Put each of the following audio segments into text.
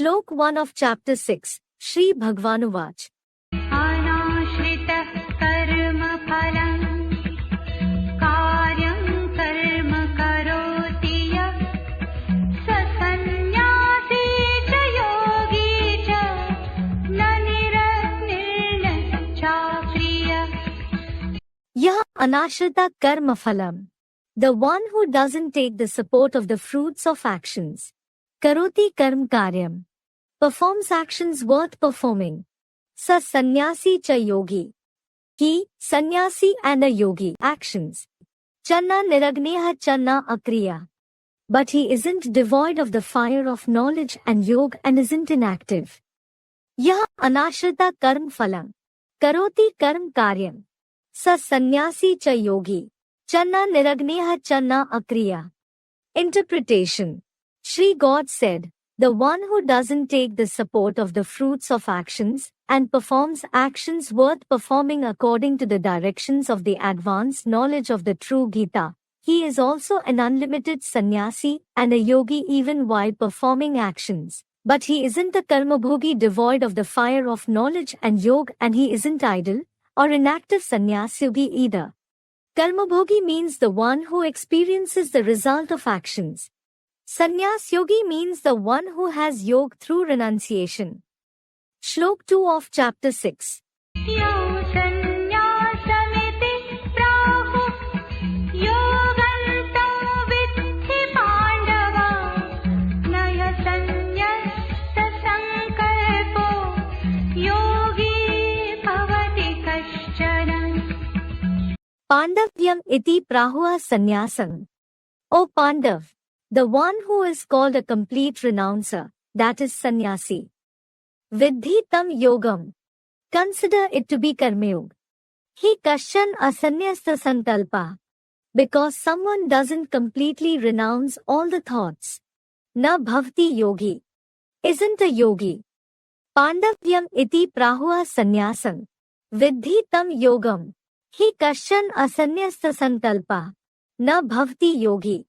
Shlok 1 of chapter 6, Shri Bhagwanuvach. अनाश्रितः कर्म फलम् कार्यं कर्म करोति यः स सन्न्यासी च योगी च न निरग्निर्न चाक्रियः. Yah anashrita karma phalam. The one who doesn't take the support of the fruits of actions. Karoti karm karyam. Performs actions worth performing. Sa sannyasi cha yogi. He, sannyasi and a yogi, actions. Channa niragneha channa akriya. But he isn't devoid of the fire of knowledge and yoga and isn't inactive. Yah anashrita karm phalam. Karoti karm karyam. Sa sannyasi cha yogi. Channa niragneha channa akriya. Interpretation. Shri God said, the one who doesn't take the support of the fruits of actions and performs actions worth performing according to the directions of the advanced knowledge of the true Gita, he is also an unlimited sannyasi and a yogi even while performing actions. But he isn't a karmabhogi devoid of the fire of knowledge and yoga, and he isn't idle or inactive sannyasiogi either. Karmabhogi means the one who experiences the result of actions. Sannyas yogi means the one who has yoga through renunciation. Shlok 2 of chapter 6. यो सन्न्यासमिति प्राहुः योगन्तो विद्धि पाण्डव नय सन्न्यस्तसङ्कल्पो योगी भवति कश्चन. Pandavyam iti prahuah sannyasam. O Pandav, the one who is called a complete renouncer, that is sannyasi. Vidhi tam yogam. Consider it to be karmayog. He kashan asanyasta sankalpa. Because someone doesn't completely renounce all the thoughts. Na bhavti yogi. Isn't a yogi. Pandavyam iti prahuah sannyasam. Vidhi tam yogam. He kashan asanyasta sankalpa. Na bhavti yogi.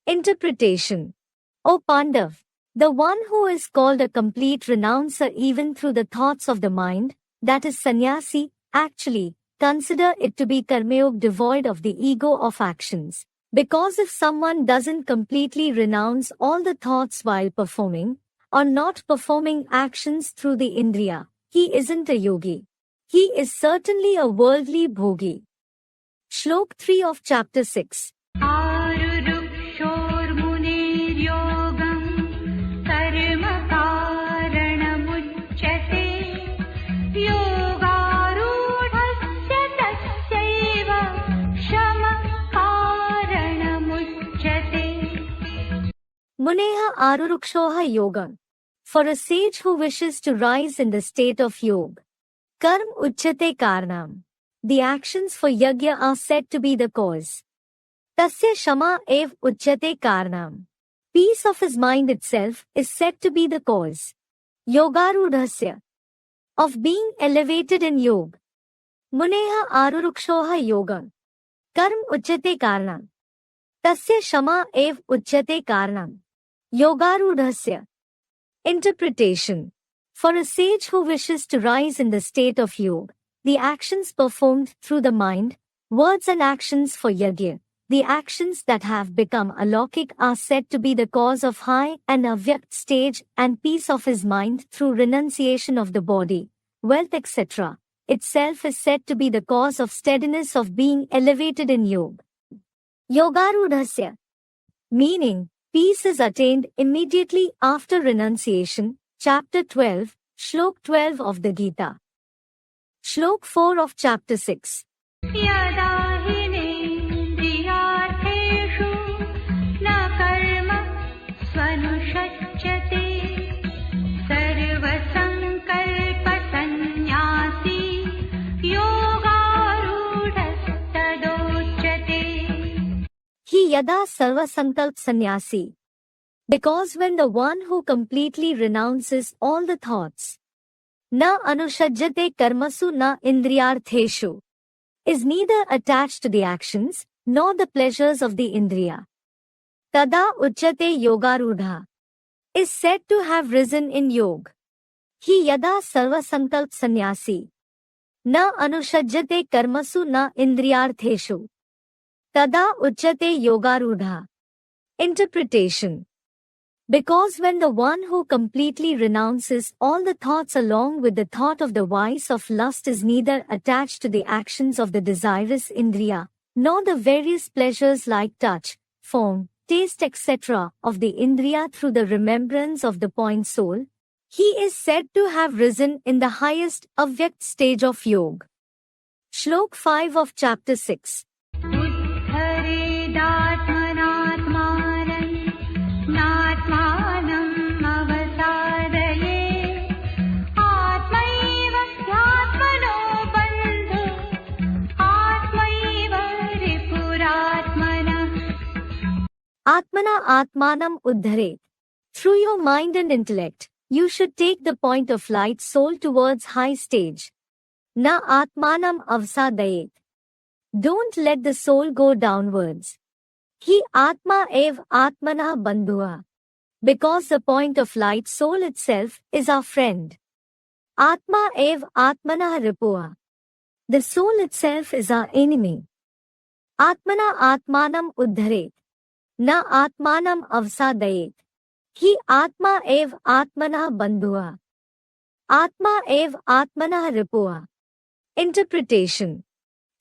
Interpretation. O Pandav, the one who is called a complete renouncer even through the thoughts of the mind, that is sannyasi, actually, consider it to be karmayog devoid of the ego of actions. Because if someone doesn't completely renounce all the thoughts while performing, or not performing actions through the indriya, he isn't a yogi. He is certainly a worldly bhogi. Shlok 3 of chapter 6. Muneha arurukshoha yogam. For a sage who wishes to rise in the state of yoga. Karm uchyate karnam. The actions for yajna are said to be the cause. Tasya shama ev uchyate karnam. Peace of his mind itself is said to be the cause. Yogarudhasya. Of being elevated in yoga. Muneha arurukshoha yogam. Karm uchyate karnam. Tasya shama ev uchyate karnam. Yogarudhasya. Interpretation. For a sage who wishes to rise in the state of yoga, the actions performed through the mind, words and actions for yajna, the actions that have become alokik are said to be the cause of high and avyakt stage and peace of his mind through renunciation of the body, wealth etc. itself is said to be the cause of steadiness of being elevated in yoga. Yogarudhasya. Meaning, peace is attained immediately after renunciation. Chapter 12, Shlok 12 of the Gita. Shlok 4 of chapter 6. यदा हिनेन्द्रियार्थेषु न कर्म स्वनुषज्यते सर्वसङ्कल्पसन्न्यासी योगारूढस्तदोच्यते. He yada sarva sankalp sannyasi. Because when the one who completely renounces all the thoughts, na anushajyate karmasu na indriyartheshu, is neither attached to the actions nor the pleasures of the indriya. Tada uchyate yogarudha. is said to have risen in yoga. He yada sarvasankalp sannyasi na anushajyate karmasu na indriyartheshu tada uchyate yogarudha. Interpretation. Because when the one who completely renounces all the thoughts along with the thought of the vice of lust is neither attached to the actions of the desirous indriya, nor the various pleasures like touch, form, taste etc. of the indriya through the remembrance of the point soul, he is said to have risen in the highest avyakt stage of yoga. Shlok 5 of chapter 6. Atmana Atmanam Uddharet. Through your mind and intellect, you should take the point of light soul towards high stage. Na Atmanam Avsadayet. Don't let the soul go downwards. He Atma ev Atmana Bandhua. Because the point of light soul itself is our friend. Atma ev Atmana Ripua. The soul itself is our enemy. Atmana Atmanam Uddharet. Na Atmanam Avsadayet. He Atma ev Atmana Bandhua. Atma ev Atmana Ripua. Interpretation.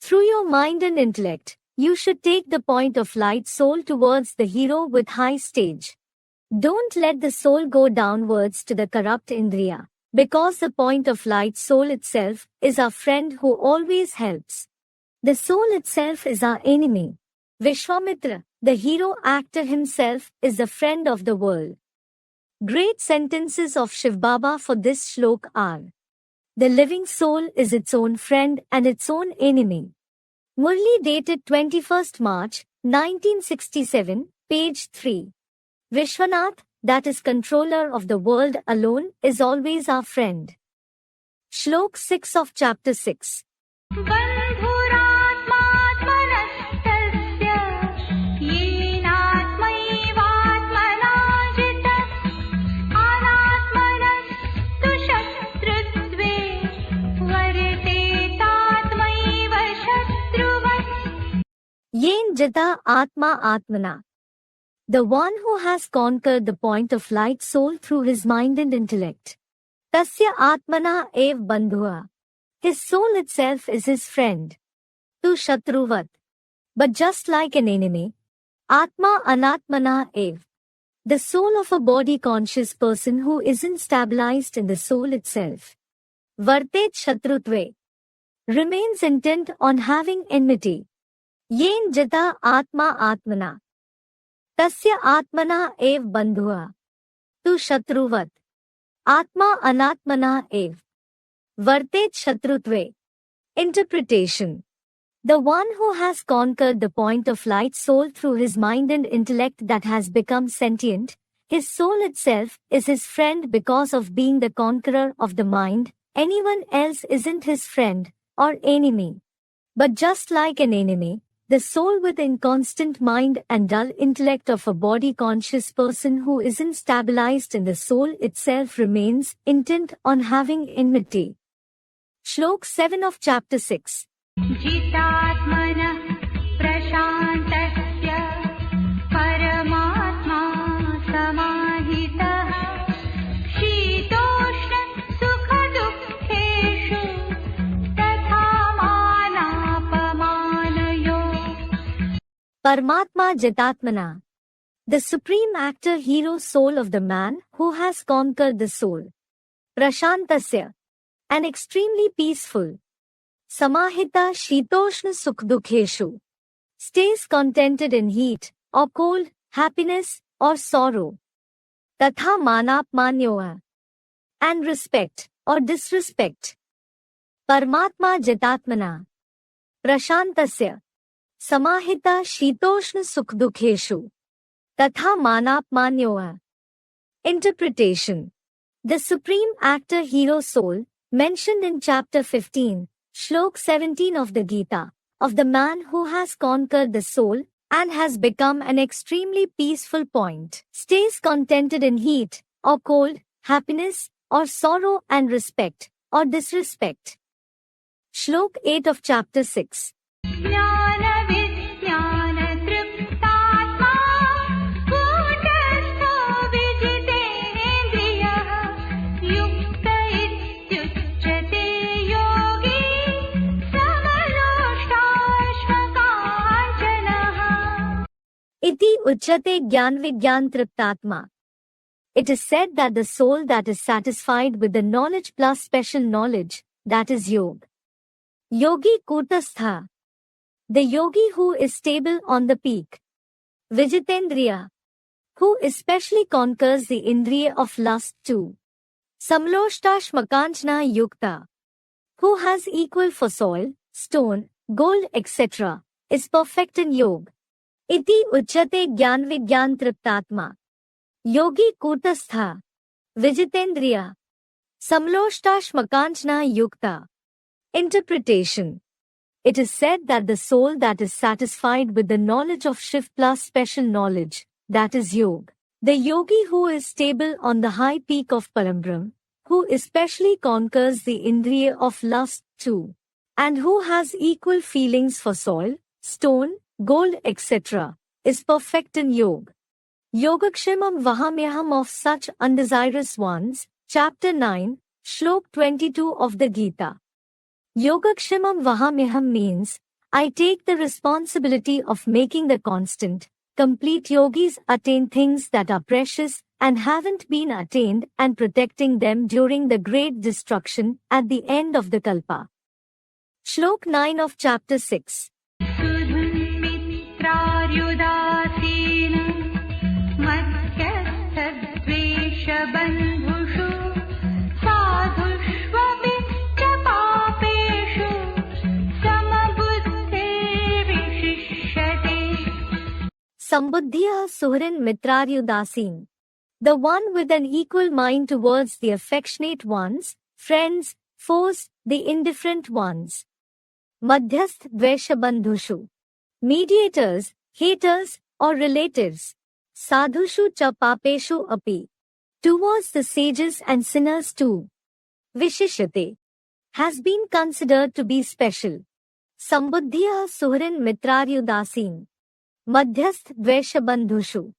Through your mind and intellect, you should take the point of light soul towards the hero with high stage. Don't let the soul go downwards to the corrupt indriya, because the point of light soul itself is our friend who always helps. The soul itself is our enemy. Vishwamitra, the hero actor himself, is the friend of the world. Great sentences of Shiv Baba for this shlok are: the living soul is its own friend and its own enemy. Murli dated 21st March, 1967, page 3. Vishwanath, that is controller of the world alone, is always our friend. Shlok 6 of chapter 6. Yen jita atma atmana. The one who has conquered the point of light soul through his mind and intellect. Tasya atmana ev bandhua. His soul itself is his friend. Tu shatruvat. But just like an enemy, atma anatmana ev. The soul of a body-conscious person who isn't stabilized in the soul itself. Vartet shatrutve. Remains intent on having enmity. Yen jita atma atmana. Tasya atmana ev bandhua. Tu shatruvat. Atma anatmana ev. Vartet shatrutve. Interpretation. The one who has conquered the point of light soul through his mind and intellect that has become sentient, his soul itself is his friend because of being the conqueror of the mind. Anyone else isn't his friend or enemy. But just like an enemy, the soul with inconstant mind and dull intellect of a body-conscious person who isn't stabilized in the soul itself remains intent on having enmity. Shlok 7 of chapter 6. Jitatmana prashantasya paramatma samahitah shitoshna sukha dukkheshu tatha manapamanayo. Paramatma Jitatmana. The supreme actor hero soul of the man who has conquered the soul. Prashantasya. And extremely peaceful. Samahita Shitoshna Sukdukheshu. Stays contented in heat, or cold, happiness, or sorrow. Tatha Manapmanyoa. And respect, or disrespect. Paramatma Jitatmana. Prashantasya. Samahita Shitoshna Sukdukheshu. Tatha Manapmanyoa. Interpretation. The supreme actor hero soul, mentioned in chapter 15, Shlok 17 of the Gita, of the man who has conquered the soul, and has become an extremely peaceful point. Stays contented in heat or cold, happiness or sorrow, and respect or disrespect. Shlok 8 of chapter 6. ज्ञानविज्ञानतृप्तात्मा कूटस्थो विजितेन्द्रियः युक्त इत्युच्यते योगी समलोष्टाश्मकाञ्चनः. Iti uchyate gyan vigyan triptatma. It is said that the soul that is satisfied with the knowledge plus special knowledge, that is yoga. Yogi Kutastha. The yogi who is stable on the peak. Vijitendriya. Who especially conquers the indriya of lust too. Samloshtashmakanchna yukta. Who has equal for soil, stone, gold, etc. is perfect in yoga. Iti uchyate gyan vigyan triptatma. Yogi Kutastha. Vijitendriya. Samloshtashmakanchna yukta. Interpretation. It is said that the soul that is satisfied with the knowledge of Shiv plus special knowledge, that is yoga. The yogi who is stable on the high peak of Parambrahm, who especially conquers the indriya of lust too, and who has equal feelings for soil, stone, gold, etc., is perfect in yoga. Yogakshemam Vahamyaham of such undesirous ones, chapter 9, Shlok 22 of the Gita. Yogakshemam Vahamyaham means, I take the responsibility of making the constant, complete yogis attain things that are precious and haven't been attained and protecting them during the great destruction at the end of the Kalpa. Shlok 9 of chapter 6. मध्यस्थद्वेषबन्धुषु साधुष्वपि च पापेषु समबुद्धिर्विशिष्यते. Sambuddhya Suhrin Mitraryudasin. The one with an equal mind towards the affectionate ones, friends, foes, the indifferent ones. Madhyasth Dveshabandhushu. Mediators, haters, or relatives. Sadhushu cha papeshu api. Towards the sages and sinners too. Vishishyate. Has been considered to be special. Sambuddhya Suhrin Mitraryudasin. Madhyasth Dveshabandhushu.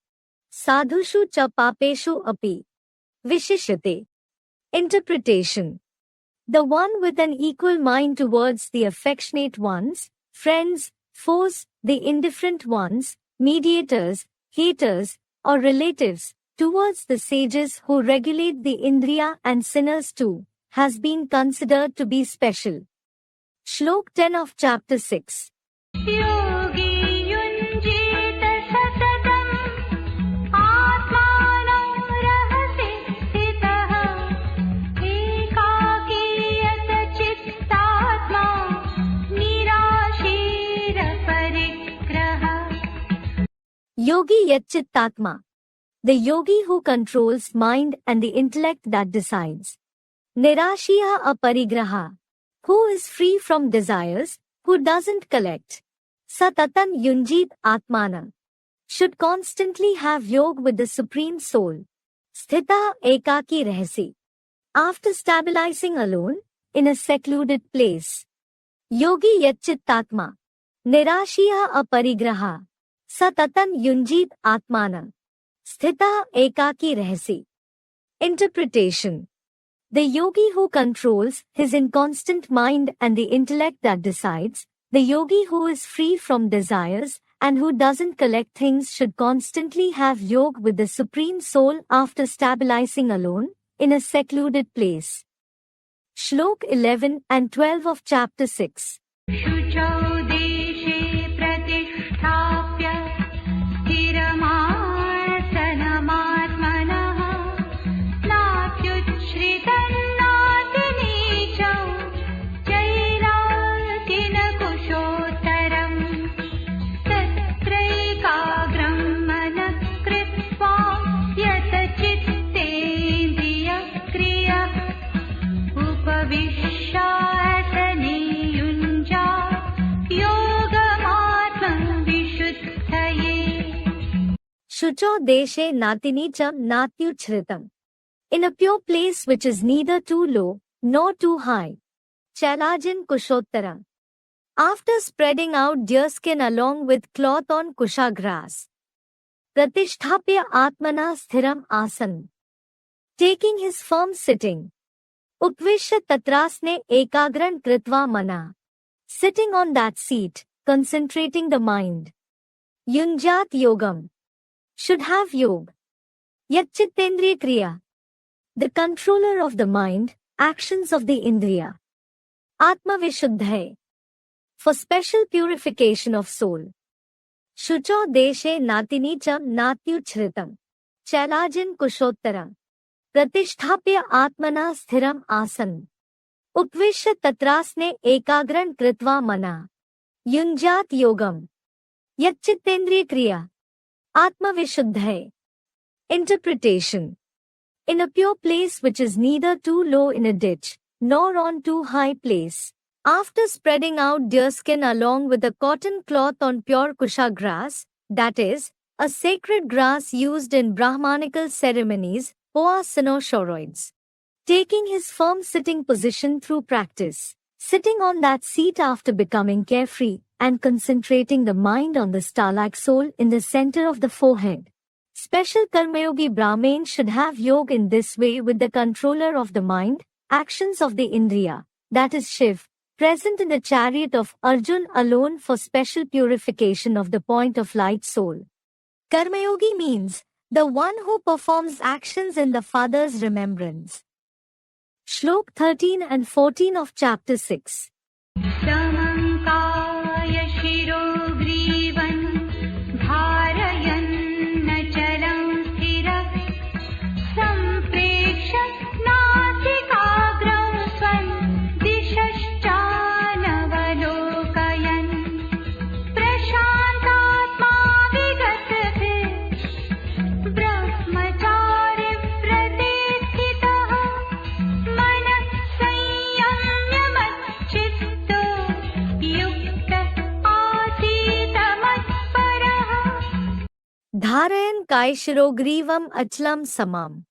Sadhushu cha papeshu api. Vishishyate. Interpretation. The one with an equal mind towards the affectionate ones, friends, foes, the indifferent ones, mediators, haters, or relatives, towards the sages who regulate the indriya and sinners too, has been considered to be special. Shlok 10 of chapter 6. योगी युञ्जीत सततम् आत्मानो रहसि स्थितः एकाकीयत चित्तात्मा निराशीरपरिग्रहः. Yogi Yachittatma. The yogi who controls mind and the intellect that decides. Nirashiya aparigraha. Who is free from desires, who doesn't collect. Satatan yunjit atmana. Should constantly have yoga with the Supreme Soul. Sthita ekaki rahasi. After stabilizing alone, in a secluded place. Yogi Yachittatma. Nirashiya aparigraha. Satatan yunjit atmana. Sthita ekaki rahasi. Interpretation. The yogi who controls his inconstant mind and the intellect that decides, the yogi who is free from desires and who doesn't collect things should constantly have yoga with the Supreme Soul after stabilizing alone, in a secluded place. Shlok 11 and 12 of chapter 6. शुचौ देशे प्रतिष्ठाप्य स्थिरमासनमात्मनः नात्युच्छ्रितन्नातिनीचौ चैलाकिनकुशोत्तरम् तत्रैकाग्रं मनः कृत्वा यतचित्तेन्द्रियक्रियः उपविश्यासने युञ्जात् Shucho deshe natinicham natyuchritam. In a pure place which is neither too low nor too high. Chalajan Kushottara. After spreading out deerskin along with cloth on kusha grass. Pratisthapya Atmana Sthiram Asan. Taking his firm sitting. Upvishya Tatrasne Ekagran Kritva Mana. Sitting on that seat, concentrating the mind. Yunjat Yogam. Should have yog. Yatchittendriya Kriya. The controller of the mind, actions of the Indriya. Atma Vishuddhai. For special purification of soul. Shucho deshe natinicham natyuchritam. Chalajan Kushottara. Pratisthapya Atmana Sthiram Asan. Upvishya Tatrasne Ekagran Kritva Mana. Yunjat Yogam. Yatchittendriya Kriya. Atma Vishuddhai. Interpretation. In a pure place which is neither too low in a ditch, nor on too high place. After spreading out deerskin along with a cotton cloth on pure kusha grass, that is, a sacred grass used in Brahmanical ceremonies, Poa Sinosauroids. Taking his firm sitting position through practice, sitting on that seat after becoming carefree, and concentrating the mind on the star-like soul in the center of the forehead. Special Karmayogi Brahmin should have yoga in this way with the controller of the mind, actions of the Indriya, that is Shiv, present in the chariot of Arjun alone for special purification of the point of light soul. Karmayogi means the one who performs actions in the Father's remembrance. Shlok 13 and 14 of chapter 6. Samankaya shiro grivan dharayan nachalam sthira sampreksha nasikagram swan dishashchanavalokayan prashantatma vigatve brahmachari pratithitah manas संयम्यमच्चित्तो युक्तः आसीतमत्परः. Dharayan Kaishirogrivam Achlam Samam.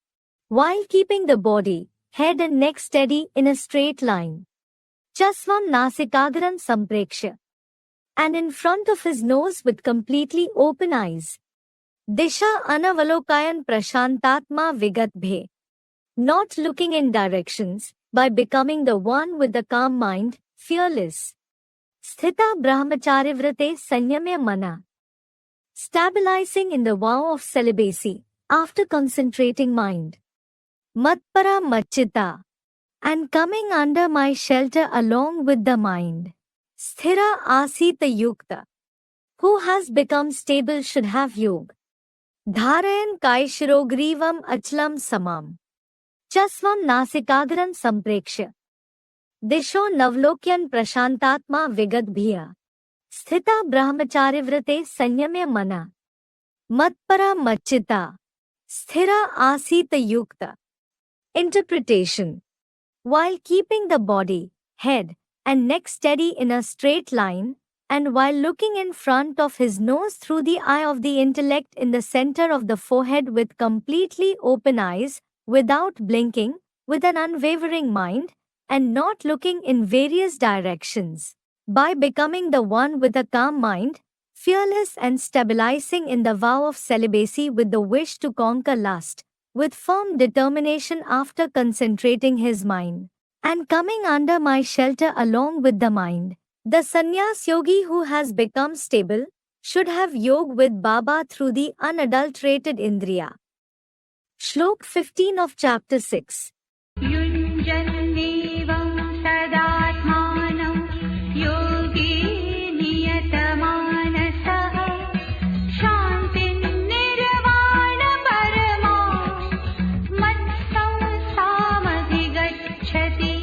While keeping the body, head and neck steady in a straight line. Chasvam Nasikagaram Sampreksha. And in front of his nose with completely open eyes. Disha Anavalokayan Prashantatma Vigatbhe. Not looking in directions, by becoming the one with the calm mind, fearless. Sthita Brahmacharivrate Sanyamya Mana. Stabilizing in the vow of celibacy, after concentrating mind. Matpara Machita. And coming under my shelter along with the mind. Sthira Asita Yukta. Who has become stable should have yoga. Dharayan Kaishirogrivam Achlam Samam. Chasvam Nasikagaram Sampreksha. Disho Navlokyan Prashantatma Vigadbhiya. Sthita Brahmacharivrate Sanyamya Mana. Matpara Machita. Sthira Asita Yukta. Interpretation. While keeping the body, head, and neck steady in a straight line, and while looking in front of his nose through the eye of the intellect in the center of the forehead with completely open eyes, without blinking, with an unwavering mind, and not looking in various directions. By becoming the one with a calm mind, fearless and stabilizing in the vow of celibacy with the wish to conquer lust, with firm determination after concentrating his mind, and coming under my shelter along with the mind. The sannyas yogi who has become stable, should have yoga with Baba through the unadulterated Indriya. Shlok 15 of chapter 6. युञ्जन्नेवं सदात्मानं Yogi नियतमानसः शान्तिर्निर्वाणपरमा मत्संस्थामधिगच्छति.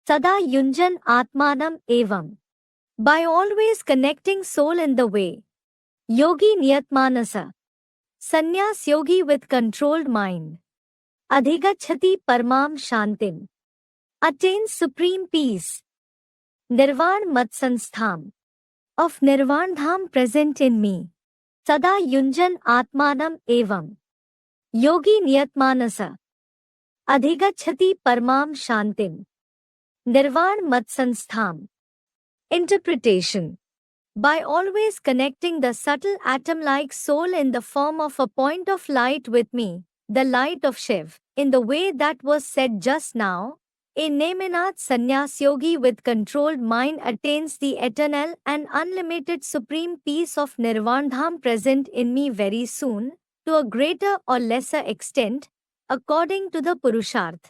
Sada Yunjan Atmanam Evam. By always connecting soul in the way. Yogi Niyatmanasa. Sannyas yogi with controlled mind. Adhigachati Parmam Shantim. Attains supreme peace. Nirvan Matsanstham. Of Nirvan Dham present in me. सदा युञ्जन् आत्मानम् एवम् योगी नियतमानस अधिगच्छति परमां शान्तिम् निर्वाण मत्संस्थाम्. Interpretation. By always connecting the subtle atom-like soul in the form of a point of light with me, the light of Shiv, in the way that was said just now, a Neminath sannyas yogi with controlled mind attains the eternal and unlimited supreme peace of Nirvandham present in me very soon, to a greater or lesser extent, according to the Purusharth.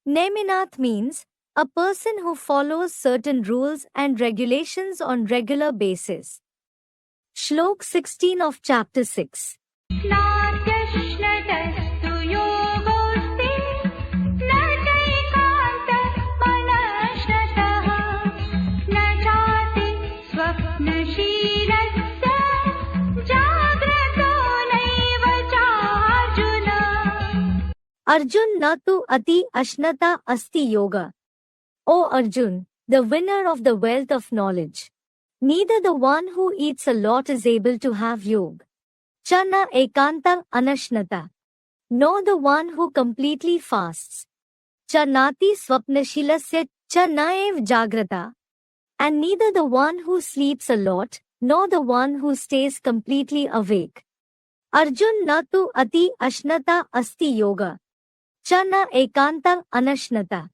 Neminath means a person who follows certain rules and regulations on regular basis. Shlok 16 of chapter 6. नात्यश्नतस्तु योगोऽस्ति न चैकान्तमनश्नतः न चाति स्वप्नशीलस्य जाग्रतो नैव चार्जुन. Arjun na tu ati ashnata asti yoga. O Arjun, the winner of the wealth of knowledge. Neither the one who eats a lot is able to have yoga. Cha na ekanta anashnata. Nor the one who completely fasts. Cha nati swapnashilasya cha naev jagrata. And neither the one who sleeps a lot, nor the one who stays completely awake. Arjun na tu ati ashnata asti yoga. Cha na ekanta anashnata.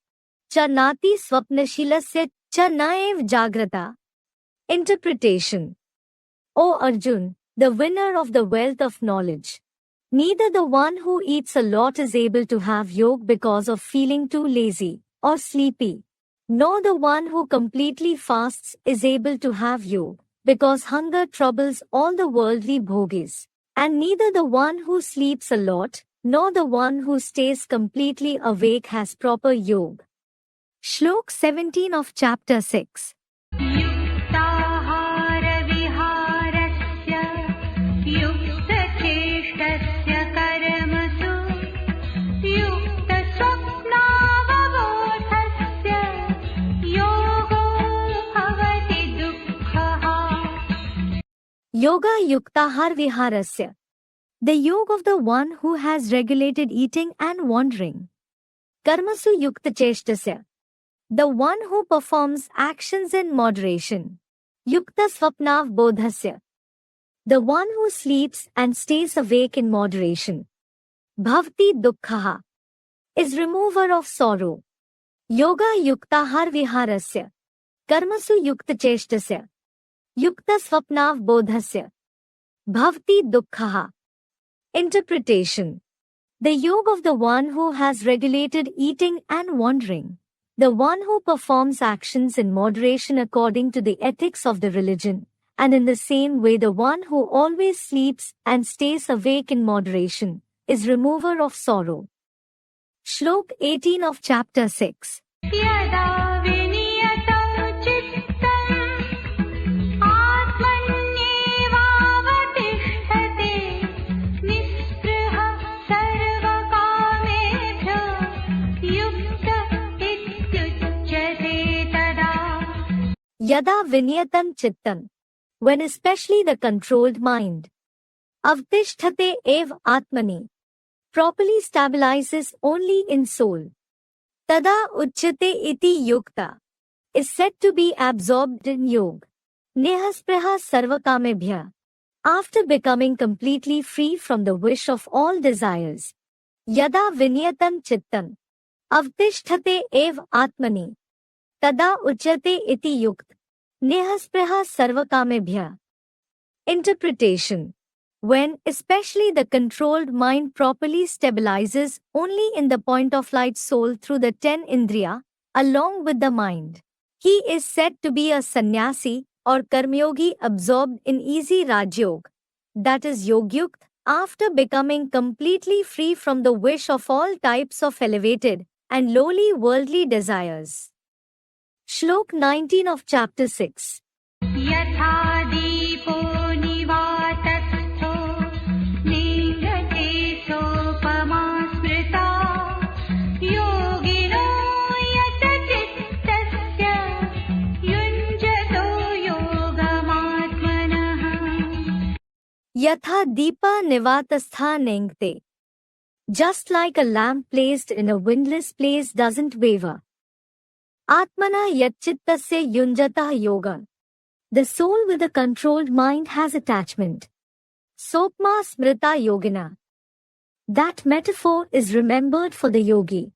Cha nati swapnashilasya cha naev jagrata. Interpretation. O Arjun, the winner of the wealth of knowledge. Neither the one who eats a lot is able to have yoga because of feeling too lazy or sleepy, nor the one who completely fasts is able to have yoga because hunger troubles all the worldly bhogis, and neither the one who sleeps a lot nor the one who stays completely awake has proper yoga. Shlok 17 of chapter 6. युक्ताहारविहारस्य युक्तचेष्टस्य कर्मसु युक्तस्वप्नावबोधस्य योगो भवति दुःखः. Yoga yuktahar viharasya. The yoga of the one who has regulated eating and wandering. Karmasu yukta cheshtasya. The one who performs actions in moderation. Yukta swapnav bodhasya. The one who sleeps and stays awake in moderation. Bhavti dukkhaha. Is remover of sorrow. Yoga yuktahar viharasya. Karmasu yukta cheshtasya. Yukta swapnav bodhasya. Bhavti dukkhaha. Interpretation. The yoga of the one who has regulated eating and wandering. The one who performs actions in moderation according to the ethics of the religion, and in the same way the one who always sleeps and stays awake in moderation, is remover of sorrow. Shlok 18 of chapter 6. यदा विनियतं चित्तम् आत्मन्येवावतिष्ठते निःस्पृहः सर्वकामेभ्यः युक्त इत्युच्यते तदा. Yada vinyatam chittam. When especially the controlled mind. Avtishthate ev atmani. Properly stabilizes only in soul. Tada uchyate iti yukta. Is said to be absorbed in yoga. Nehaspraha sarvakamebhya. After becoming completely free from the wish of all desires. Yada vinyatam chittam. Avtishthate ev atmani. Tada uchyate iti yukta. Nehaspraha sarvakamebhya. Interpretation. When especially the controlled mind properly stabilizes only in the point of light soul through the 10 indriya, along with the mind, he is said to be a sannyasi or karmyogi absorbed in easy rajyog, that is yogyukt, after becoming completely free from the wish of all types of elevated and lowly worldly desires. Shlok 19 of chapter 6. यथा दीपो निवातस्थो नेङ्गते सोपमा स्मृता योगिनो यतचित्तस्य युञ्जतो योगमात्मनः. Yatha Deepa Nivatastha Nengte. Just like a lamp placed in a windless place doesn't waver. Atmana Yatchittasya Yunjata Yoga. The soul with a controlled mind has attachment. Sopma Smrita Yogina. That metaphor is remembered for the yogi.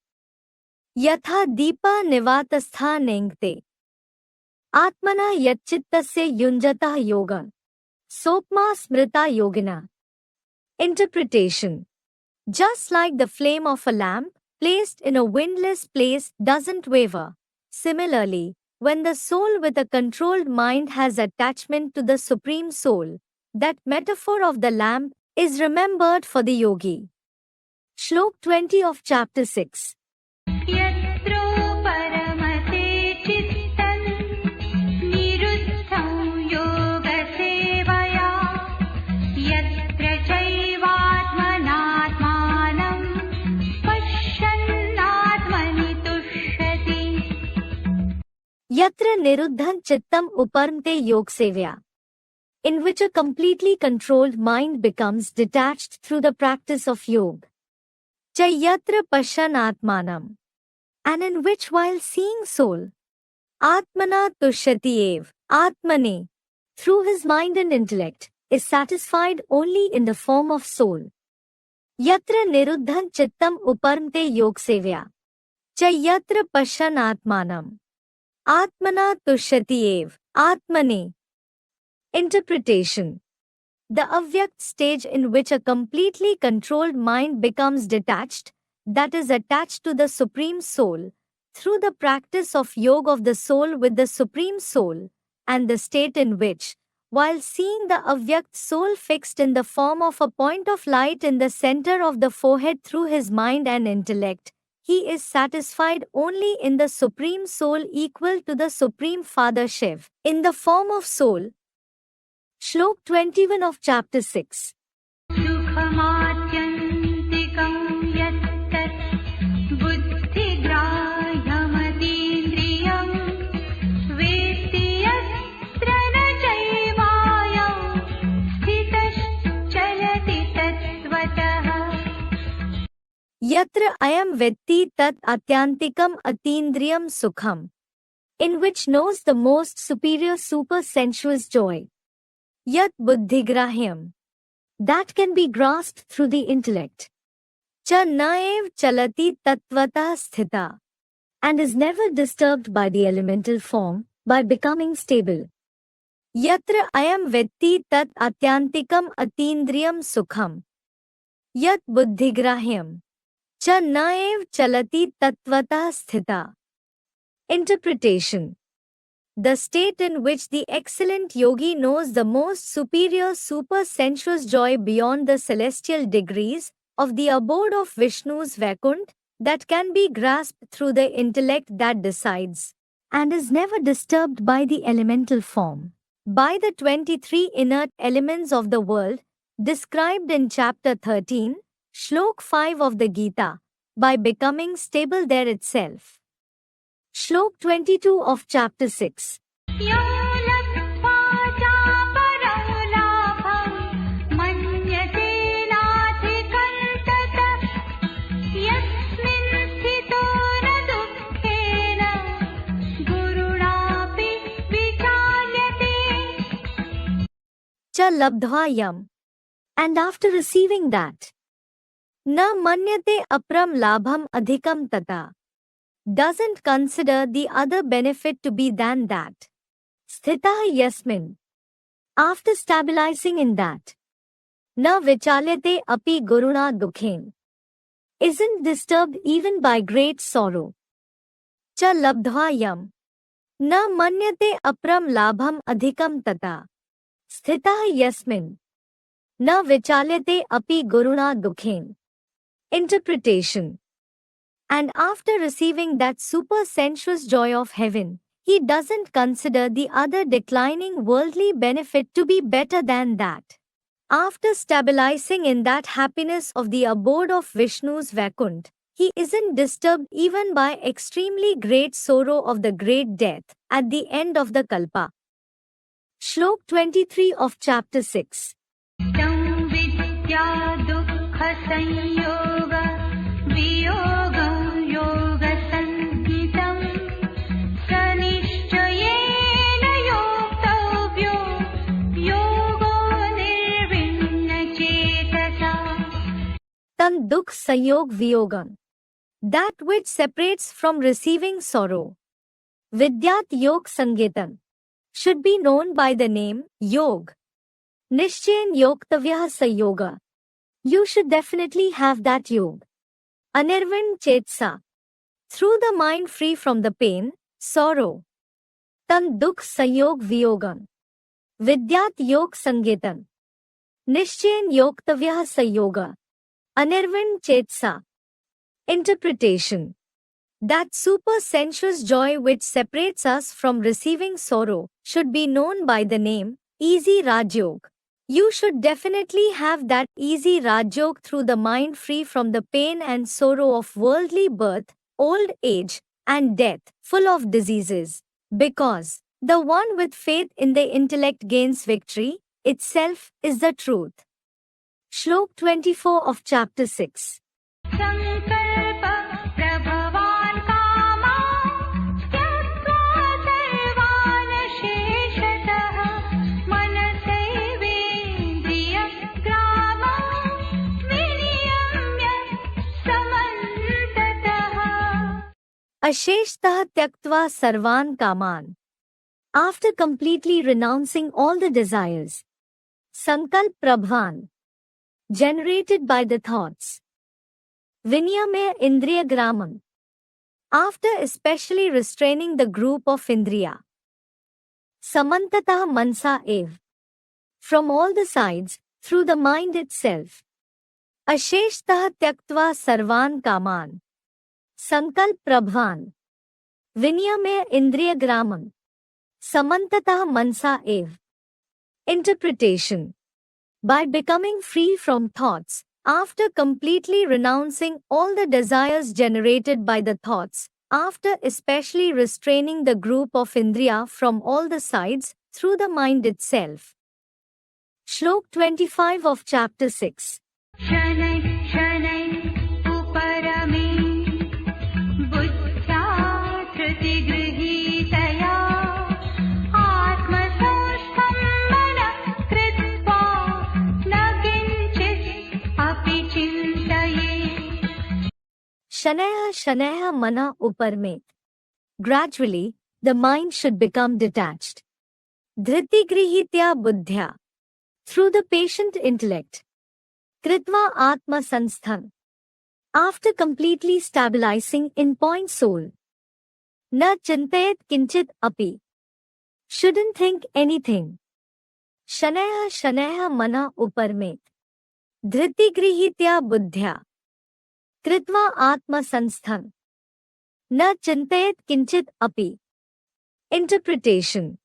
Yatha Deepa Nivatastha Nengte. Atmana Yatchittasya Yunjata Yoga. Sopma Smrita Yogina. Interpretation. Just like the flame of a lamp, placed in a windless place doesn't waver. Similarly, when the soul with a controlled mind has attachment to the Supreme Soul, that metaphor of the lamp is remembered for the yogi. Shlok 20 of chapter 6. यत्रो परमते चित्तं निरुद्धं योगसेवया यत्र चैवात्मनात्मानं पश्यन्नात्मनि तुष्यति. Yatra Niruddhan Chittam Uparmte Yog Sevya. In which a completely controlled mind becomes detached through the practice of yoga. Chayatra Pashan Atmanam. And in which while seeing soul, Atmana Tushyati Ev, Atmane, through his mind and intellect, is satisfied only in the form of soul. Yatra Niruddhan Chittam Uparmte Yog Sevya. Chayatra Pashan Atmanam. Atmana Tushyati Ev, Atmane. Interpretation. The avyakt stage in which a completely controlled mind becomes detached, that is attached to the Supreme Soul, through the practice of yoga of the soul with the Supreme Soul, and the state in which, while seeing the avyakt soul fixed in the form of a point of light in the center of the forehead through his mind and intellect, he is satisfied only in the Supreme Soul equal to the Supreme Father Shiv, in the form of soul. Shlok 21 of chapter 6. सुखमात्यन्तिकं यत्तत् बुद्धिग्राह्यमतीन्द्रियं वेत्ति यत्र न चैवायं स्थितश्चलति तत्त्वतः. Yatra ayam vetti tat atyantikam atindriyam sukham. In which knows the most superior super-sensuous joy. Yat buddhigrahyam. That can be grasped through the intellect. Cha naev chalati tattvata sthita. And is never disturbed by the elemental form, by becoming stable. Yatra ayam vetti tat atyantikam atindriyam sukham. Yat buddhigrahyam. Cha naev chalati tattvata sthita. Interpretation. The state in which the excellent yogi knows the most superior super-sensuous joy beyond the celestial degrees of the abode of Vishnu's Vaikuntha that can be grasped through the intellect that decides and is never disturbed by the elemental form, by the 23 inert elements of the world described in chapter 13, Shlok 5 of the Gita, by becoming stable there itself. Shlok 22 of chapter 6. यो लब्ध्वा चापरं लाभं मन्यते नाधिकल्पतः यस्मिन् स्थितो न दुःखेन गुरुणापि विचाल्यते. Cha labdhva yam. And after receiving that, na manyate apram labham adhikam tata. Doesn't consider the other benefit to be than that. Sthitah yasmin. After stabilizing in that, na vichalyate api guruna dukhen. Isn't disturbed even by great sorrow. Cha labdhva yam. Na manyate apram labham adhikam tata. Sthitah yasmin. Na vichalyate api guruna dukhen. Interpretation. And after receiving that super-sensuous joy of heaven, he doesn't consider the other declining worldly benefit to be better than that. After stabilizing in that happiness of the abode of Vishnu's Vaikuntha, he isn't disturbed even by extremely great sorrow of the great death at the end of the Kalpa. Shlok 23 of chapter 6. तं या दुःखसंयोग वियोगं योगसंज्ञितम् स निश्चयेन योक्तव्यो योगो निर्विण्णचेतसा। Tam dukh sanyog viyogam. That which separates from receiving sorrow. Vidyat yog sangetam. Should be known by the name yog. Nishchayan yoktavyah sayoga. You should definitely have that yog. Anirvin chetsa. Through the mind free from the pain, sorrow. Tam dukh sanyog viyogam. Vidyat yog sangetam. Nishchayan yoktavyah sayoga. Anirvin chetsa. Interpretation. That super sensuous joy which separates us from receiving sorrow should be known by the name easy Rajyog. You should definitely have that easy Rajyog through the mind free from the pain and sorrow of worldly birth, old age, and death, full of diseases. Because the one with faith in the intellect gains victory, itself is the truth. Shlok 24 of chapter 6. संकल्प प्रभवान् कामान् त्यक्त्वा सर्वान् शेषतः मनसैवेन्द्रियग्रामं विनियम्य समन्ततः। Asheshtah tyaktva sarvan kaman. After completely renouncing all the desires, Sankalp Prabhavan, generated by the thoughts, Vinyamaya Indriya Gramam, after especially restraining the group of Indriya, Samantatah Mansa Ev, from all the sides, through the mind itself, Asheshtah Tyaktva Sarvan Kaman, Sankalp Prabhavan, Vinyamaya Indriya Gramam, Samantatah Mansa Ev. Interpretation. By becoming free from thoughts, after completely renouncing all the desires generated by the thoughts, after especially restraining the group of Indriya from all the sides, through the mind itself. Shlok 25 of chapter 6. शनैः शनैः उपरमे बुद्ध्या धृतिगृहीतया आत्मसंस्थं मनः कृत्वा न किञ्चित् अपि चिन्तयेत्। Shanaya Shanaya Mana Uparmet. Gradually, the mind should become detached. Dhriti Grihitya Buddhya. Through the patient intellect. Kritva Atma Sansthan. After completely stabilizing in point soul. Na chintayat kinchit api. Shouldn't think anything. Shanaya Shanaya Mana Uparmet. Dhriti Grihitya Buddhya. Kritva Atma Sansthan. Na chintayat kinchit api. Interpretation.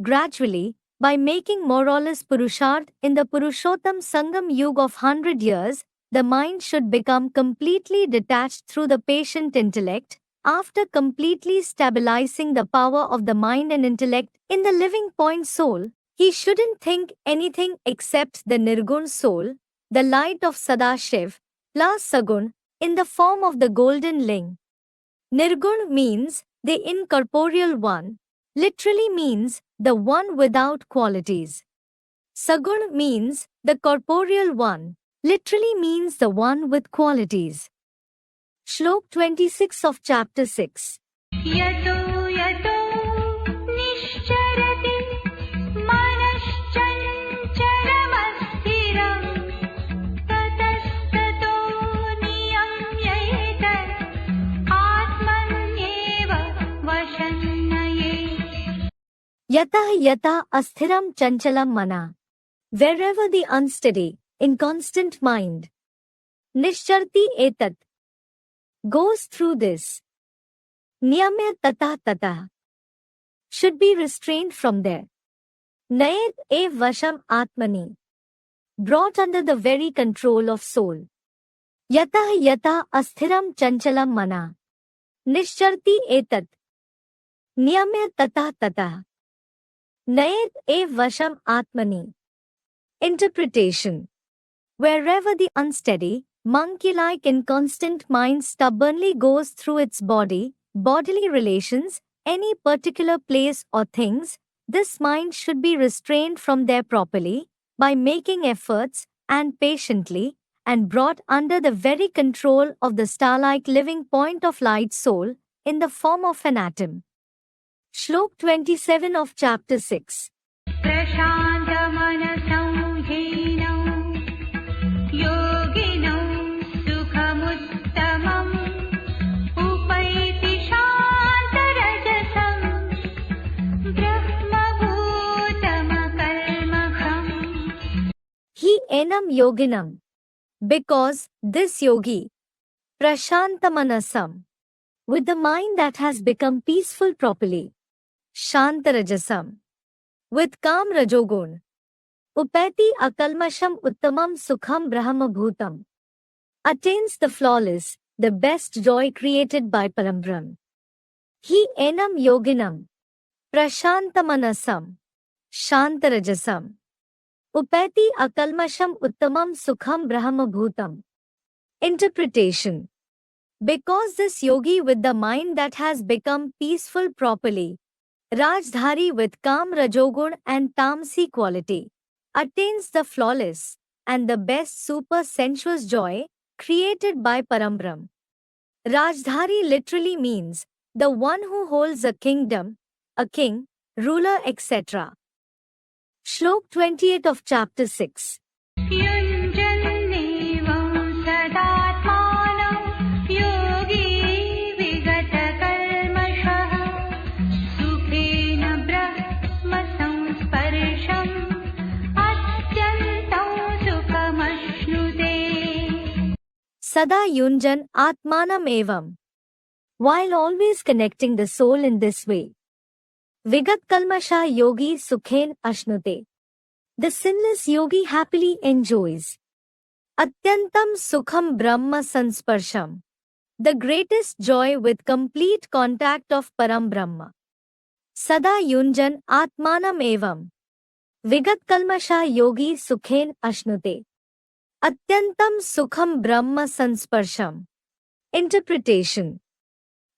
Gradually, by making more or less Purusharth in the Purushottam Sangam Yuga of 100 years, the mind should become completely detached through the patient intellect. After completely stabilizing the power of the mind and intellect in the living point soul, he shouldn't think anything except the Nirgun soul, the light of Sadashiv, plus Sagun, in the form of the golden ling. Nirgun means the incorporeal one, literally means the one without qualities. Sagun means the corporeal one, literally means the one with qualities. Shlok 26 of chapter 6. यतो यतो निश्चरति मनश्चञ्चलमस्थिरं ततस्ततो नियम्यैतत् आत्मन्येव वशन्नयेत्। Yatah yata asthiram chanchalam mana. Wherever the unsteady, inconstant mind, Nishcharti etat, goes through this, Niyamya tata tata, should be restrained from there. Nayat ev vasham atmani, brought under the very control of soul. Yatah yata asthiram chanchalam mana. Nishcharti etat, Niyamya tata tata. Nayat ev vasham atmani. Interpretation. Wherever the unsteady, monkey-like inconstant mind stubbornly goes through its bodily relations, any particular place or things, this mind should be restrained from there properly, by making efforts, and patiently, and brought under the very control of the star-like living point of light soul, in the form of an atom. Shlok 27 of chapter 6. प्रशान्तमनसं हीनौ योगिनौ सुखमुत्तमम् उपैति शान्तरजसं ब्रह्मभूतमकल्मषम् He enam yoginam. Because this yogi, prashantamanasam, with the mind that has become peaceful properly, shantarajasam, with calm rajogun, upeti akalmasham uttamam sukham brahmabhutam, attains the flawless, the best joy created by Parambrahm. He enam yoginam, prashantamanasam, shantarajasam, upeti akalmasham uttamam sukham brahmabhutam. Interpretation. Because this yogi with the mind that has become peaceful properly, Rajdhari with calm rajogun and tamasi quality, attains the flawless and the best super sensuous joy created by Parambrahm. Rajdhari literally means the one who holds a kingdom, a king, ruler, etc. Shlok 28 of chapter 6. युञ्जन्नेवं सदात्मानं योगी विगतकल्मषः सुखेन ब्रह्मसंस्पर्शम् अत्यन्तं सुखमश्नुते Sada Yunjan Atmanam Evam. While always connecting the soul in this way, Vigat Kalmasha Yogi Sukhen Ashnute. The sinless yogi happily enjoys Atyantam Sukham Brahma Sansparsham, the greatest joy with complete contact of Param Brahma. Sada Yunjan Atmanam Evam. Vigat Kalmasha Yogi Sukhen Ashnute. Atyantam Sukham Brahma Sansparsham. Interpretation.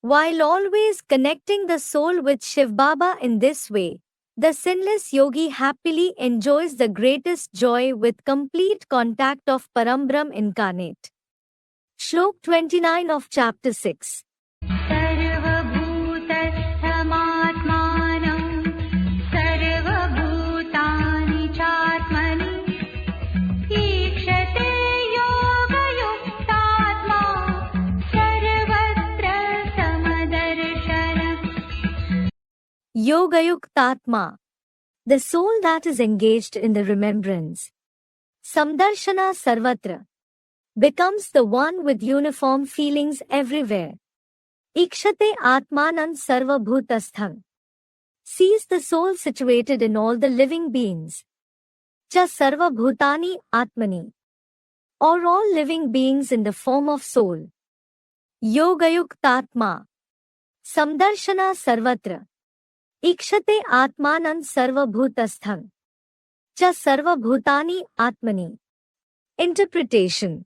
While always connecting the soul with Shiv Baba in this way, the sinless yogi happily enjoys the greatest joy with complete contact of Parambrahm incarnate. Shlok 29 of chapter 6. सर्वभूतस्थमात्मानं सर्वभूतानि चात्मनि ईक्षते योगयुक्तात्मा सर्वत्र समदर्शनः Yogayuktatma, the soul that is engaged in the remembrance, Samdarshana Sarvatra, becomes the one with uniform feelings everywhere. Ikshate Atmanan Sarvabhutastham, sees the soul situated in all the living beings. Cha Sarvabhutani Atmani, or all living beings in the form of soul. Yogayuktatma, Samdarshana Sarvatra, Ikshate Atmanan Sarvabhutastham, Cha Sarvabhutani Atmani. Interpretation.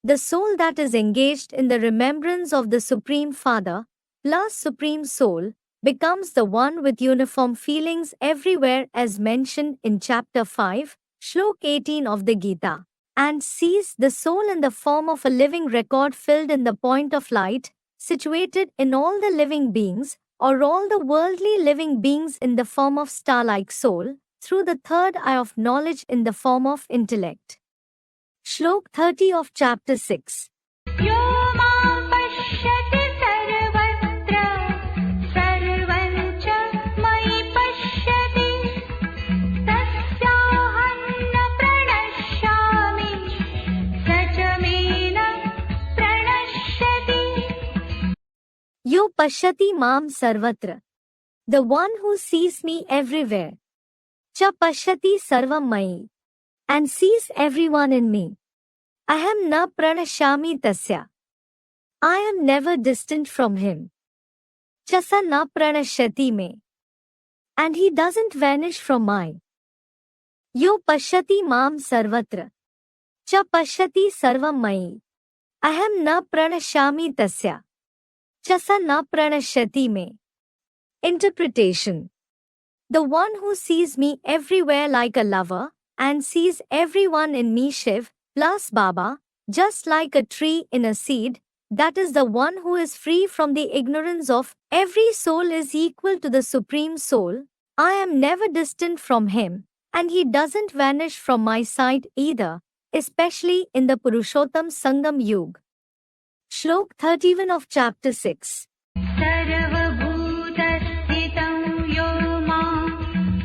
The soul that is engaged in the remembrance of the Supreme Father, plus Supreme Soul, becomes the one with uniform feelings everywhere as mentioned in chapter 5, Shlok 18 of the Gita, and sees the soul in the form of a living record filled in the point of light, situated in all the living beings, or all the worldly living beings in the form of star-like soul, through the third eye of knowledge in the form of intellect. Shlok 30 of chapter 6. यो मां पश्यति सर्वत्र सर्वं च मयि पश्यति तस्याहं न प्रणश्यामि स च मे न प्रणश्यति Yo Pashyati Mam Sarvatra. The one who sees me everywhere. Cha Pashyati Sarvam Mai. And sees everyone in me. Aham na pranashyami tasya. I am never distant from him. Chasa na pranashyati me. And he doesn't vanish from my. Yo Pashyati Mam Sarvatra. च पश्यति सर्वं मयि अहं न प्रणश्यामि तस्य च स न प्रणश्यति मे. Interpretation. The one who sees me everywhere like a lover and sees everyone in me Shiv plus Baba, just like a tree in a seed, that is the one who is free from the ignorance of every soul is equal to the Supreme Soul. I am never distant from him, and he doesn't vanish from my sight either, especially in the Purushottam Sangam Yuga. Shlok 31 of chapter 6. सर्वभूतस्थितं यो मां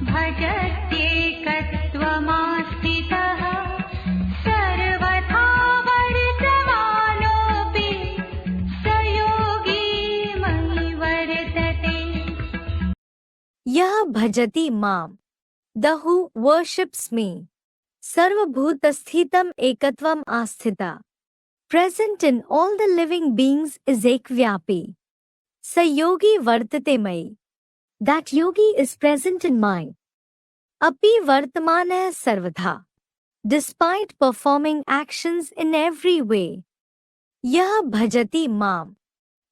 भजत्येकत्वमास्थितः सर्वथा वर्तमानोऽपि स योगी मयि वर्तते. Yah bhajati mam. The who worships me. Sarvabhutashthitam ekatvam asthita. Present in all the living beings is ekvyapi. Sa yogi vartate mai. That yogi is present in my. Api vartamanah sarvatha. Despite performing actions in every way. Yah bhajati mam.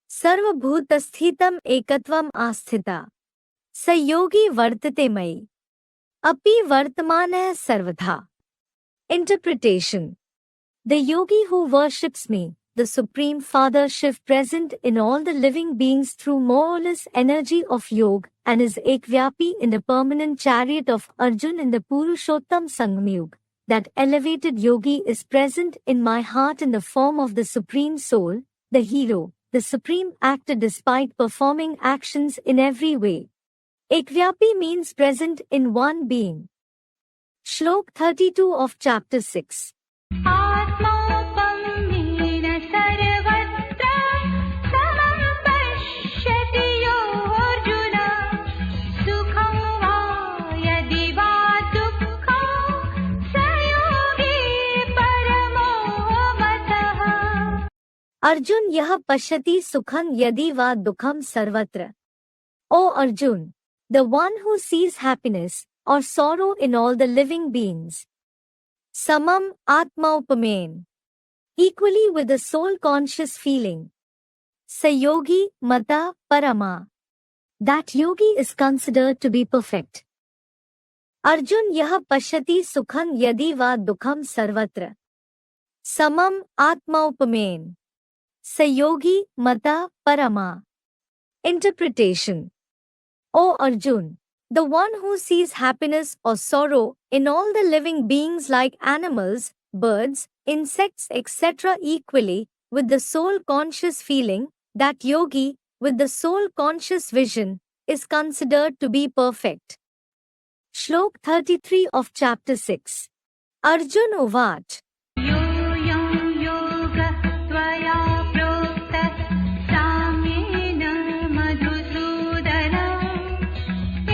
Sarvabhutashthitam ekatvam asthita. Sa yogi vartate mai. Api vartamanah sarvatha. Interpretation. The yogi who worships me, the Supreme Father Shiv present in all the living beings through more or less energy of yoga and is ekvyapi in the permanent chariot of Arjun in the Purushottam Sangam Yuga. That elevated yogi is present in my heart in the form of the Supreme Soul, the hero, the Supreme Actor despite performing actions in every way. Ekvyapi means present in one being. Shlok 32 of chapter 6. आत्मौपम्येन सर्वत्र समं पश्यति यो अर्जुन सुखं वा यदि वा दुःखं स योगी परमो मतः. Arjun yah pashyati sukhan yadi va dukham sarvatra. O Arjun, the one who sees happiness or sorrow in all the living beings. Samam Atmaupamen. Equally with the soul-conscious feeling. Sayogi Mata Parama. That yogi is considered to be perfect. Arjun yah pashyati sukhan yadi va dukham sarvatra. Samam Atmaupamen. Sayogi Mata Parama. Interpretation. O Arjun, the one who sees happiness or sorrow in all the living beings like animals, birds, insects, etc. equally with the soul-conscious feeling, that yogi, with the soul-conscious vision, is considered to be perfect. Shlok 33 of chapter 6. Arjun Uvat. योऽयं योगः त्वया प्रोक्तः साम्येन मधुसूदन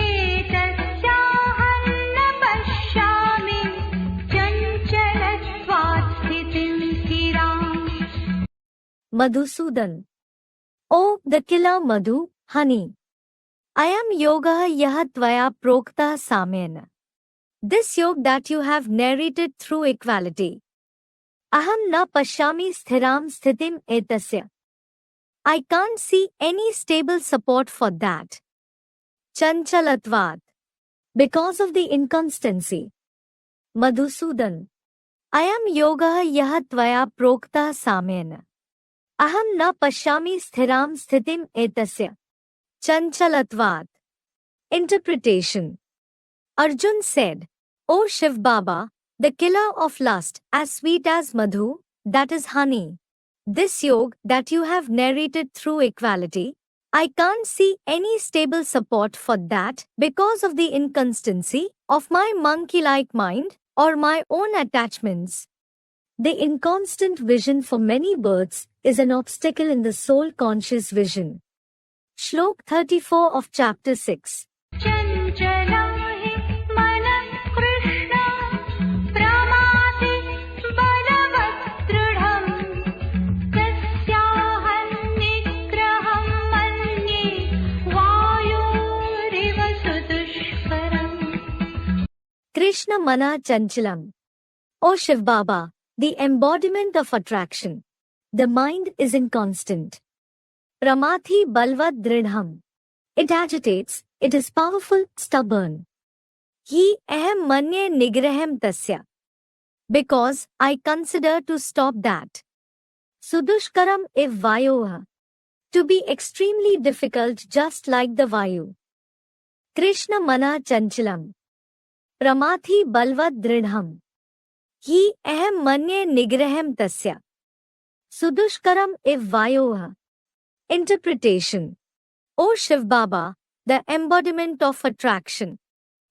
एतस्याहं न पश्यामि चञ्चलत्वात् स्थितिं स्थिराम्. Madhusudan. O the killer Madhu, honey. I am yoga yah tvaya prokta samena. This yoga that you have narrated through equality. Aham na pashyami sthiram sthitim etasya. I can't see any stable support for that. Chanchalatvat. Because of the inconstancy. Madhusudan. I am yoga yah tvaya prokta samena. Aham na pashyami sthiram sthitim etasya. Chanchalatvat. Interpretation. Arjun said, O Shiv Baba, the killer of lust, as sweet as madhu, that is honey. This yoga that you have narrated through equality, I can't see any stable support for that because of the inconstancy of my monkey-like mind or my own attachments. The inconstant vision for many births is an obstacle in the soul-conscious vision. Shlok 34 of chapter 6. चञ्चलं हि मनः कृष्ण प्रमाथि बलवत् दृढम् तस्याहं निग्रहं मन्ये वायुरिव सुदुष्करम्. Krishna Mana Chanchalam. O Shiv Baba, the embodiment of attraction. The mind is inconstant. Pramathi balvat dridham. It agitates, it is powerful, stubborn. Hi aham manye nigraham tasya. Because I consider to stop that. Sudushkaram iv vayoha. To be extremely difficult just like the vayu. Krishna mana chanchalam. Pramathi balvat dridham. Hi aham manye nigraham tasya. Sudushkaram iv vayoha. Interpretation. O Shiv Baba, the embodiment of attraction.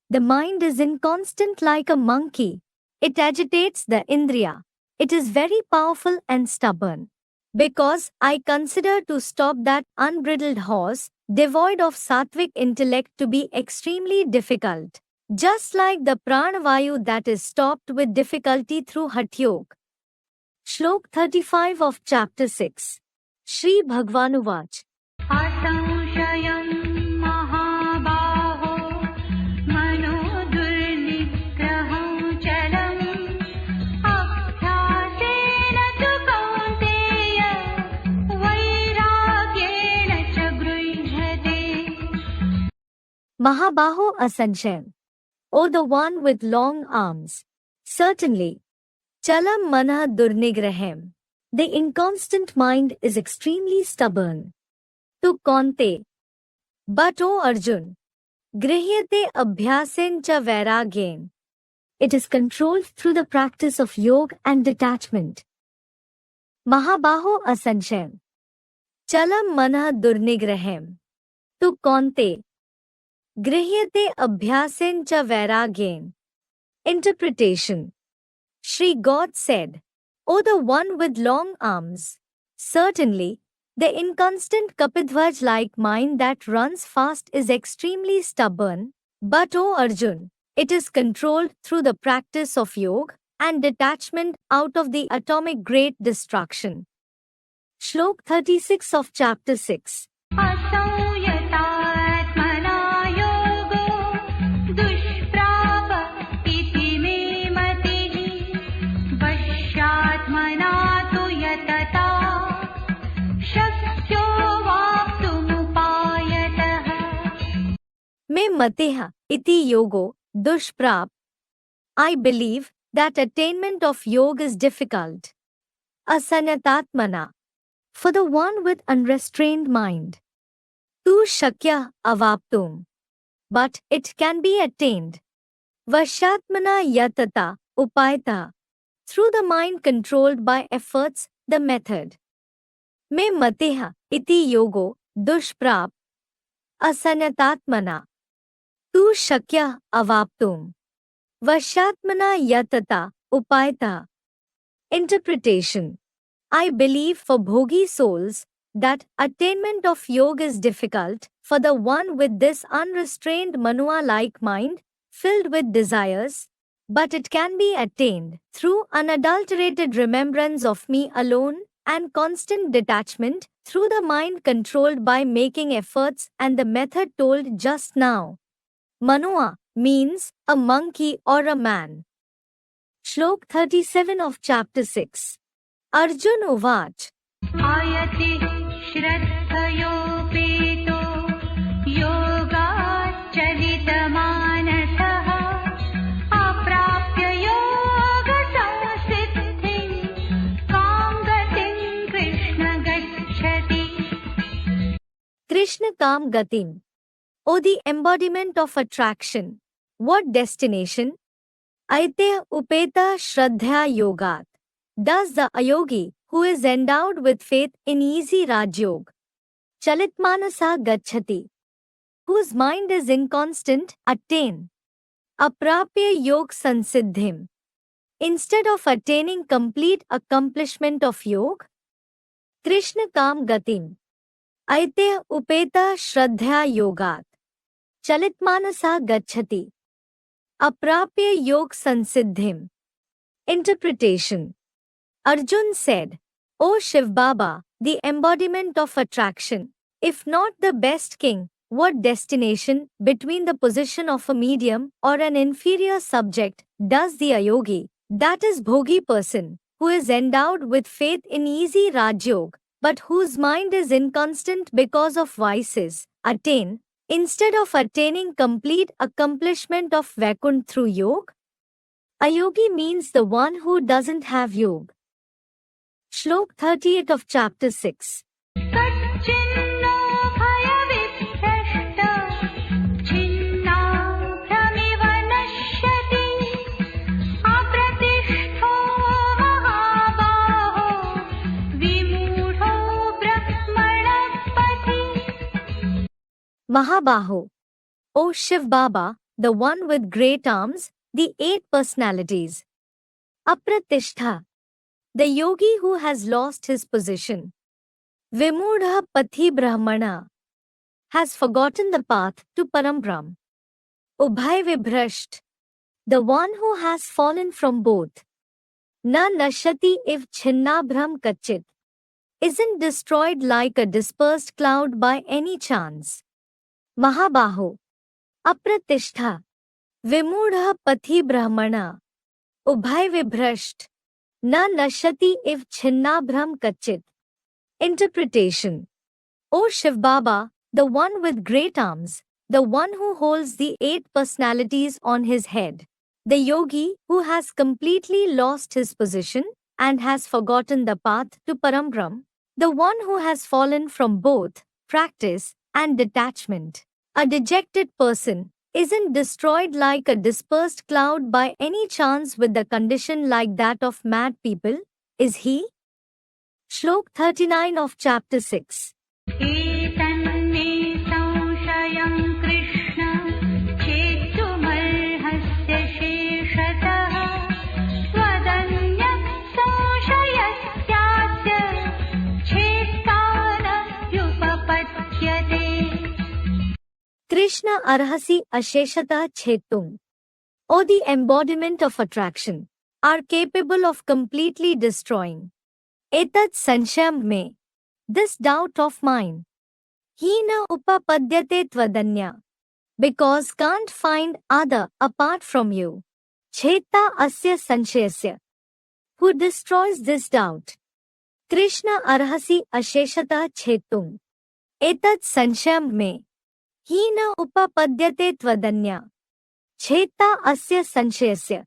The mind is inconstant like a monkey. It agitates the indriya. It is very powerful and stubborn. Because I consider to stop that unbridled horse, devoid of sattvic intellect, to be extremely difficult. Just like the pranavayu that is stopped with difficulty through Hatha. Shlok 35 of chapter 6. Shri Bhagwanuvach. असंशयं महाबाहो मनोदुर्निग्रहं चलम् अभ्यासेन तु कौन्तेय वैराग्येण च गृह्यते. Mahabaho Asanshayam. O the one with long arms. Certainly. Chalam mana durnigrahem. The inconstant mind is extremely stubborn. Tu kaunte. But O Arjun. Grihyate abhyasen cha vairagyen. It is controlled through the practice of yoga and detachment. Mahabaho Asanshayam. Chalam mana durnigrahem. Tu kaunte. Grihyate abhyasen cha vairagyen. Interpretation. Shri God said, O the one with long arms, certainly, the inconstant Kapidhwaj-like mind that runs fast is extremely stubborn, but O Arjun, it is controlled through the practice of yoga and detachment out of the atomic great destruction. Shlok 36 of chapter 6. असंयतात्मना योगो दुष्प्राप इति मे मतिः वश्यात्मना तु यतता शक्यो वाप्तुमुपायतः. Me mateha iti yogo dushprap. I believe that attainment of yoga is difficult. Asanatatmana. For the one with unrestrained mind. Tu shakya avaptum. But it can be attained. Vashatmana yatata upayata. Through the mind controlled by efforts, the method. Me mateha iti yogo dushprap. Asanatatmana. Tu shakya avaptum. Vashatmana yatata upayata. Interpretation. I believe for bhogi souls that attainment of yoga is difficult for the one with this unrestrained manua-like mind filled with desires, but it can be attained through unadulterated remembrance of me alone and constant detachment through the mind controlled by making efforts and the method told just now. Manua means a monkey or a man. Shlok 37 of chapter 6. Arjun Uvach. Ayati श्रद्धयोपेतो योगाच्चलितमानसः अप्राप्य योगसंसिद्धिं कां गतिं कृष्ण गच्छति. Krishna Kam Gatim. O the embodiment of attraction. What destination? Aitya Upeta Shraddha Yogat. Does the ayogi, who is endowed with faith in easy Rajyog, Chalitmanasa Gachati, whose mind is inconstant, attain Aprapya Yog Sansiddhim, instead of attaining complete accomplishment of yoga? Krishna Kam Gatim. Aitya Upeta Shraddha Yogat, Chalitmanasa Gachati, Aprapya Yog Sansiddhim. Interpretation. Arjun said, O Shiv Baba, the embodiment of attraction, if not the best king, what destination, between the position of a medium or an inferior subject, does the ayogi, that is bhogi person, who is endowed with faith in easy Rajyog, but whose mind is inconstant because of vices, attain, instead of attaining complete accomplishment of Vaikuntha through Yoga? A yogi means the one who doesn't have Yoga. Shlok 38 of chapter 6. कच्चिन्नो भयविभ्रष्ट छिन्नाभ्रमिव नश्यति अप्रतिष्ठो महाबाहो विमूढो ब्रह्मणः पथि. Mahabaho. O Shiv Baba, the one with great arms, the 8 personalities. Apratishtha. The yogi who has lost his position. Vimudha Pathi Brahmana. Has forgotten the path to Parambrahm. Ubhay Vibhrasht. The one who has fallen from both. Na Nashati if Chinnabhram Kachit. Isn't destroyed like a dispersed cloud by any chance. Mahabaho. Apratishtha. Vimudha Pathi Brahmana. Ubhay Vibhrasht. Na Nashati if Chinnabhram Kachit. Interpretation. O Shiv Baba, the one with great arms, the one who holds the 8 personalities on his head, the yogi who has completely lost his position and has forgotten the path to Parambrahm, the one who has fallen from both practice and detachment, a dejected person, isn't destroyed like a dispersed cloud by any chance with the condition like that of mad people, is he? Shlok 39 of chapter 6. एतन्मे संशयं कृष्ण चेत्तुमर्हस्य शेषतः त्वदन्यः संशयस्यास्य चेत्ता न ह्युपपद्यते. Krishna Arhasi Asheshata Chetum. O the embodiment of attraction, are capable of completely destroying. Etat sanshayam me. This doubt of mine. Hina upapadyate tvadanya. Because can't find other apart from you. Cheta asya sanshayasya. Who destroys this doubt? Krishna Arhasi Asheshata Chetum. Etat sanshayam me. Hina upapadyate tvadanya. Cheta asya sanshayasya.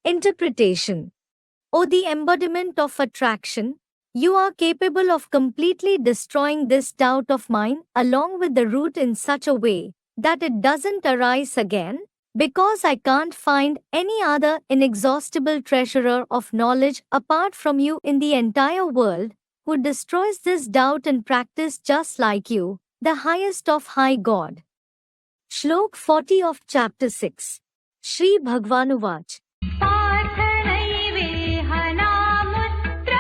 Interpretation. O the embodiment of attraction, you are capable of completely destroying this doubt of mine along with the root in such a way that it doesn't arise again, because I can't find any other inexhaustible treasurer of knowledge apart from you in the entire world, who destroys this doubt and practice just like you, the highest of high God. Shlok 40 of chapter 6. Shri Bhagwanuvach. पार्थनैवेह नामुत्र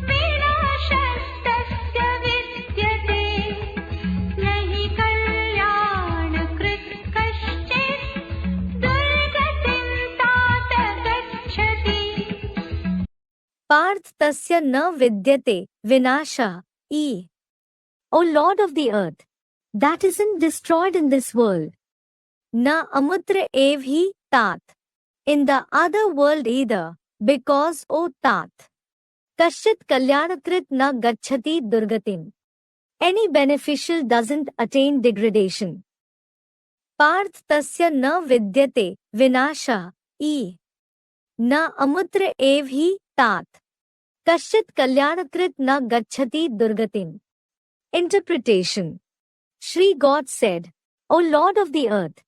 विनाशस्तस्य विद्यते न हि कल्याणकृत् कश्चित् दुर्गतिं तात गच्छति. Parth tasya na vidyate vinasha e. O Lord of the earth, that isn't destroyed in this world. Na amutra ev hi tat. In the other world either, because O tat. Kashchit kalyanakrit na gacchati durgatim. Any beneficial doesn't attain degradation. Parth tasya na vidyate vinasha e. Na amutra ev hi tat. Kashchit kalyanakrit na gacchati durgatim. Interpretation. Shri God said, O Lord of the earth,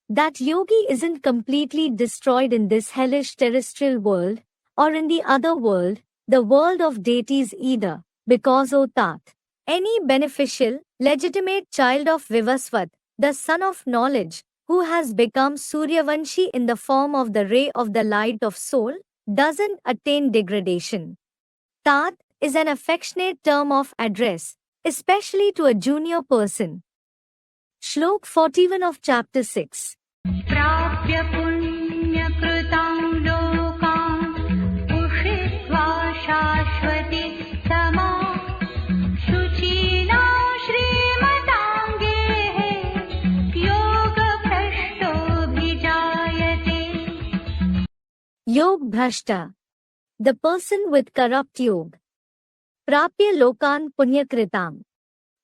that yogi isn't completely destroyed in this hellish terrestrial world, or in the other world, the world of deities either, because O Tat, any beneficial, legitimate child of Vivasvat, the son of knowledge, who has become Suryavanshi in the form of the ray of the light of soul, doesn't attain degradation. Tat is an affectionate term of address, especially to a junior person. Shlok 41 of chapter 6. प्राप्य पुण्यकृतां लोकान् उषित्वा शाश्वती समा शुचीना श्रीमताङ्गेः योगभ्रष्टोऽभिजायते. Yog Bhrashta. The person with corrupt yoga, prapya lokan punyakritam,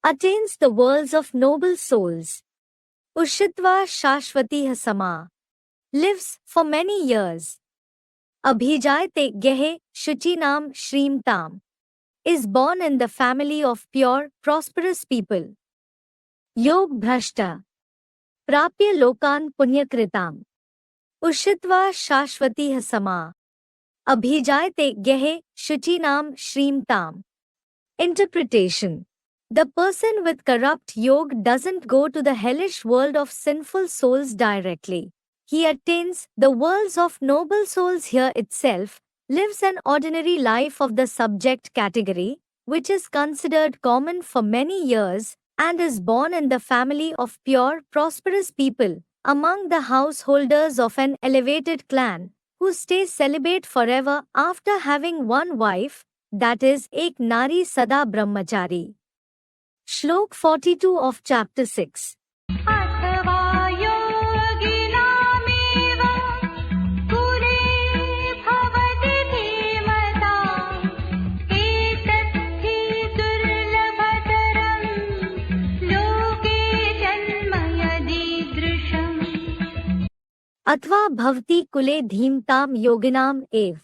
attains the worlds of noble souls. Ushitva shashvatih sama, lives for many years. Abhijayate gehe shuchinam shreem tam, is born in the family of pure, prosperous people. Yog bhrashta, prapya lokan punyakritam, ushitva shashvatih sama, abhijayate gehe shuchinam shreem tam. Interpretation: the person with corrupt yoga doesn't go to the hellish world of sinful souls directly. He attains the worlds of noble souls here itself, lives an ordinary life of the subject category, which is considered common for many years, and is born in the family of pure, prosperous people, among the householders of an elevated clan, who stay celibate forever after having one wife, that is, Ek Nari Sada Brahmachari. Shlok 42 of chapter 6. अथवा योगिनामेव कुले भवति धीमताम् एतद्धि दुर्लभतरम् लोके जन्म यदीदृशम् Athva bhavti kule dhimtam yoginam ev,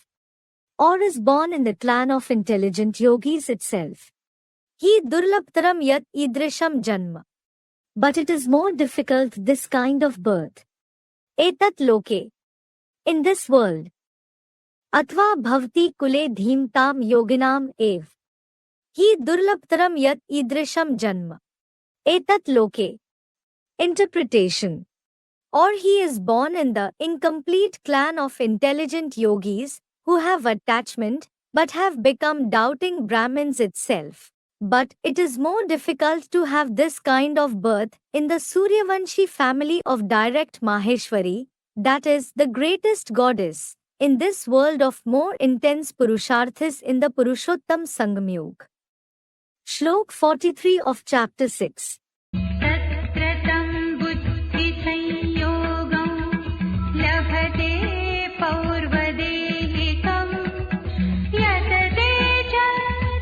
or is born in the clan of intelligent yogis itself. He durlabhtaram yat idrisham janma. But it is more difficult this kind of birth. Etat loke, in this world. Athva bhavti kule dhimtam yoginam ev. He durlabhtaram yat idrisham janma. Etat loke. Interpretation: or he is born in the incomplete clan of intelligent yogis who have attachment but have become doubting Brahmins itself. But it is more difficult to have this kind of birth in the Suryavanshi family of direct Maheshwari, that is, the greatest goddess, in this world of more intense Purusharthas in the Purushottam Sangamyog. Shlok 43 of chapter 6. तत्र तं बुद्धिसंयोगं लभते पौर्वदेहिकं यतते च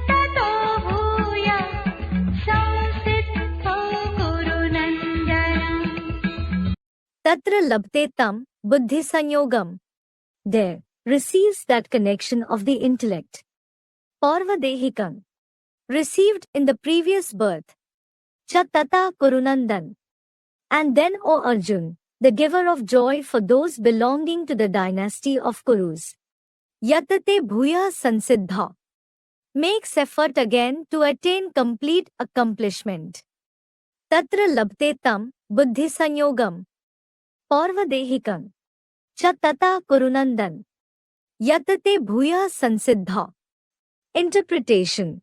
ततो भूय संसिद्धो कुरु नन्दनम् Tatra labte tam buddhi sanyogam. There receives that connection of the intellect. Parvadehikam, received in the previous birth. Cha tata kurunandan. And then, O Arjun, the giver of joy for those belonging to the dynasty of Kurus. Yatate bhuya sansiddha, makes effort again to attain complete accomplishment. Tatra labte tam buddhi sanyogam. Parvadehikam. Cha tata kurunandan. Yatate bhuya sansiddha. Interpretation: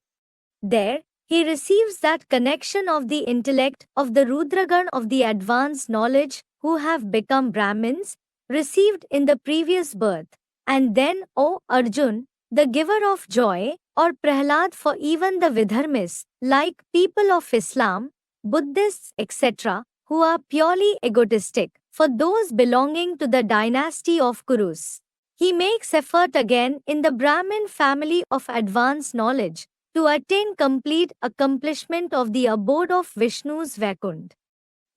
there, he receives that connection of the intellect of the Rudragan of the advanced knowledge who have become Brahmins, received in the previous birth, and then, O Arjun, the giver of joy, or Prahlad for even the Vidharmis, like people of Islam, Buddhists, etc., who are purely egotistic, for those belonging to the dynasty of Kurus. He makes effort again in the Brahmin family of advanced knowledge to attain complete accomplishment of the abode of Vishnu's Vaikunth.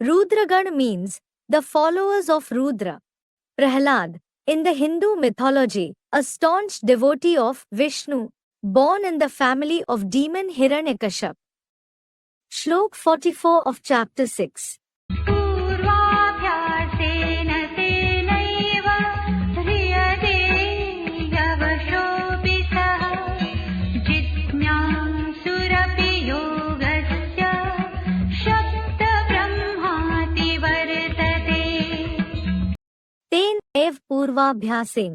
Rudragan means the followers of Rudra. Prahlad, in the Hindu mythology, a staunch devotee of Vishnu, born in the family of demon Hiranyakashap. Shlok 44 of chapter 6. पूर्वाभ्यासेन तेनैव ह्रियते यवशोऽपि सः जिज्ञासुरपि योगस्य शब्दब्रह्माति वर्तते Ten ev purvabhyasen.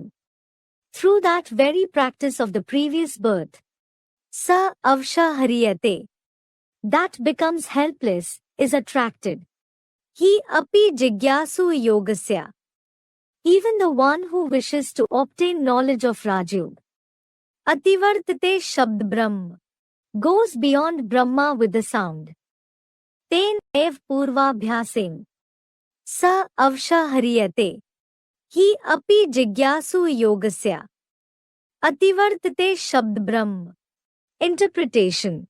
Through that very practice of the previous birth. Sa avsha hariyate. That becomes helpless, is attracted. He api jigyasu yogasya. Even the one who wishes to obtain knowledge of Rajyog. Ativartate shabd brahm. Goes beyond Brahma with the sound. Ten ev purvabhyasen. Sa avsha hariyate. He api jigyasu yogasya. Ativartate Shabd Brahm. Interpretation.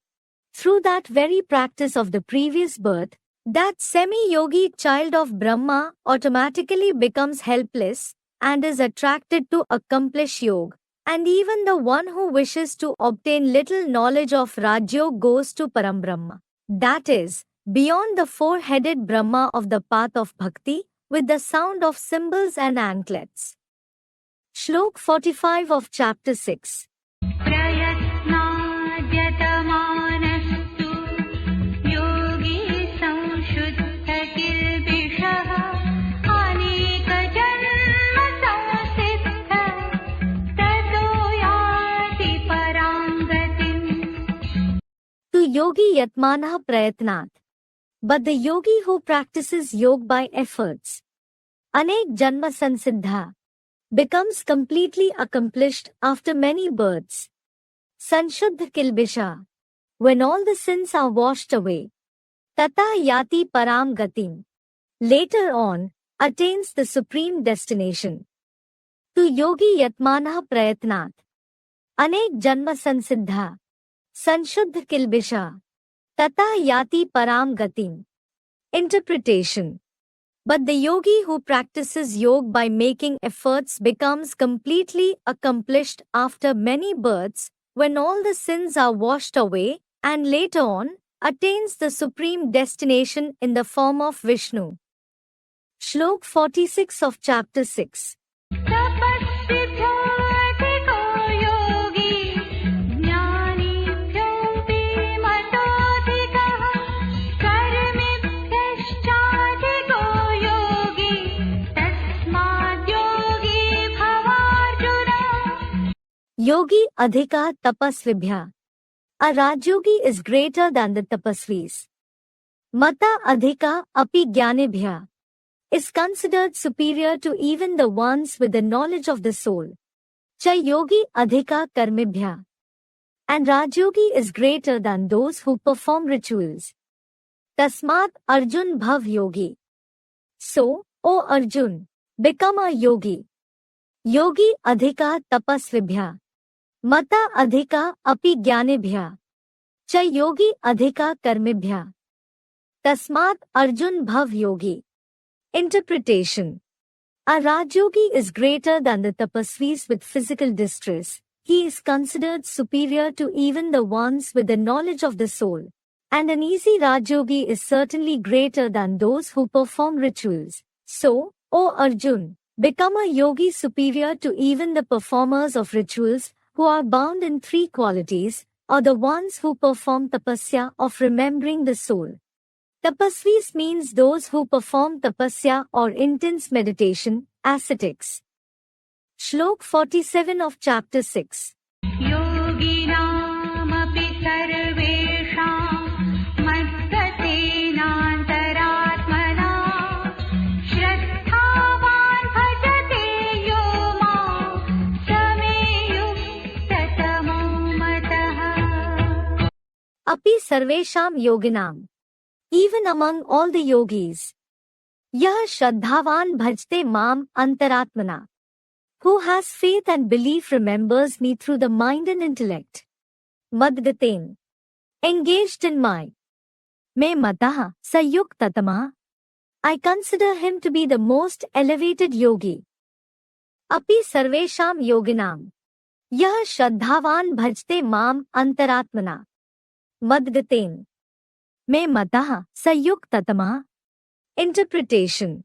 Through that very practice of the previous birth, that semi-yogi child of Brahma automatically becomes helpless and is attracted to accomplish yoga. And even the one who wishes to obtain little knowledge of Rajyog goes to Parambrahma. That is, beyond the four-headed Brahma of the path of bhakti, with the sound of cymbals and anklets. Shlok 45 of chapter 6. प्रयत्नाद्यतमानस्तु योगी संशुद्धकिल्बिषः अनेकजन्मसंसिद्धः ततो याति परां गतिम्. To yogi yatmanah prayatnat. But the yogi who practices yoga by efforts, anek janma sansiddha, becomes completely accomplished after many births. Sanshuddha kilbisha, when all the sins are washed away. Tata yati param gatim, later on, attains the supreme destination. To yogi yatmanah prayatnat. Anek janma sansiddha. Sanshuddha kilbisha. Tata yati param gatim. Interpretation. But the yogi who practices yoga by making efforts becomes completely accomplished after many births, when all the sins are washed away, and later on, attains the supreme destination in the form of Vishnu. Shlok 46 of chapter 6. तपस्विभ्योऽधिको Yogi ज्ञानिभ्योऽपि मतोऽधिकः कर्मिभ्यश्चाधिको Yogi तस्माद्योगी भवार्जुन. Yogi adhika tapasvibhya. A Rajyogi is greater than the tapasvis. Mata adhika api jnanibhya is considered superior to even the ones with the knowledge of the soul. Cha yogi adhika karmibhya. And Rajyogi is greater than those who perform rituals. Tasmat Arjun bhav yogi. So, O Arjun, become a yogi. Yogi adhika tapasvibhya. Mata adhika api jnanibhya. Cha yogi adhika karmibhya. Tasmat Arjun bhav yogi. Interpretation. A Rajyogi is greater than the tapasvis with physical distress. He is considered superior to even the ones with the knowledge of the soul. And an easy Rajyogi is certainly greater than those who perform rituals. So, O Arjun, become a yogi superior to even the performers of rituals who are bound in three qualities, or the ones who perform tapasya of remembering the soul. Tapasvis means those who perform tapasya or intense meditation, ascetics. Shlok 47 of chapter 6. योगिनामपि सर्वेषां मद्गतेनान्तरात्मना श्रद्धावान् भजते यो मां स मे युक्ततमो मतः. Api sarvesham yoginam. Even among all the yogis. Yah shraddhavan bhajte mam antaratmana. Who has faith and belief remembers me through the mind and intellect. Madgaten. Engaged in my. Me mataha sayuktatamaha. I consider him to be the most elevated yogi. Api sarvesham yoginam. Yah shraddhavan bhajte mam antaratmana. Madgaten. Me mataha sayuktatamaha. Interpretation.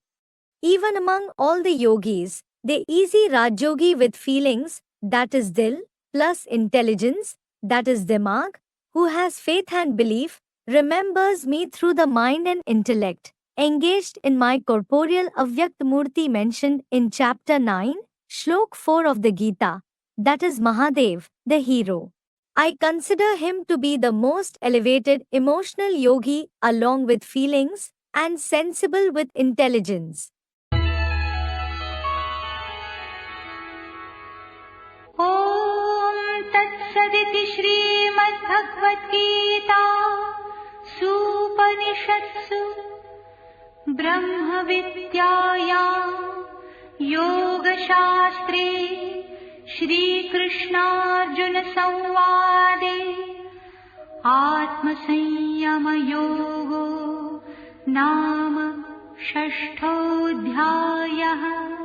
Even among all the yogis, the easy Rajyogi with feelings, that is dil, plus intelligence, that is dimag, who has faith and belief, remembers me through the mind and intellect, engaged in my corporeal Avyakt Murti mentioned in chapter 9, Shlok 4 of the Gita, that is Mahadev, the hero. I consider him to be the most elevated emotional yogi along with feelings and sensible with intelligence. ॐ तत्सदिति श्रीमद्भगवद्गीता सूपनिषत्सु ब्रह्मविद्यायां योगशास्त्रे श्रीकृष्णार्जुनसंवादे आत्मसंयमयोगो नाम 6ठोऽध्यायः।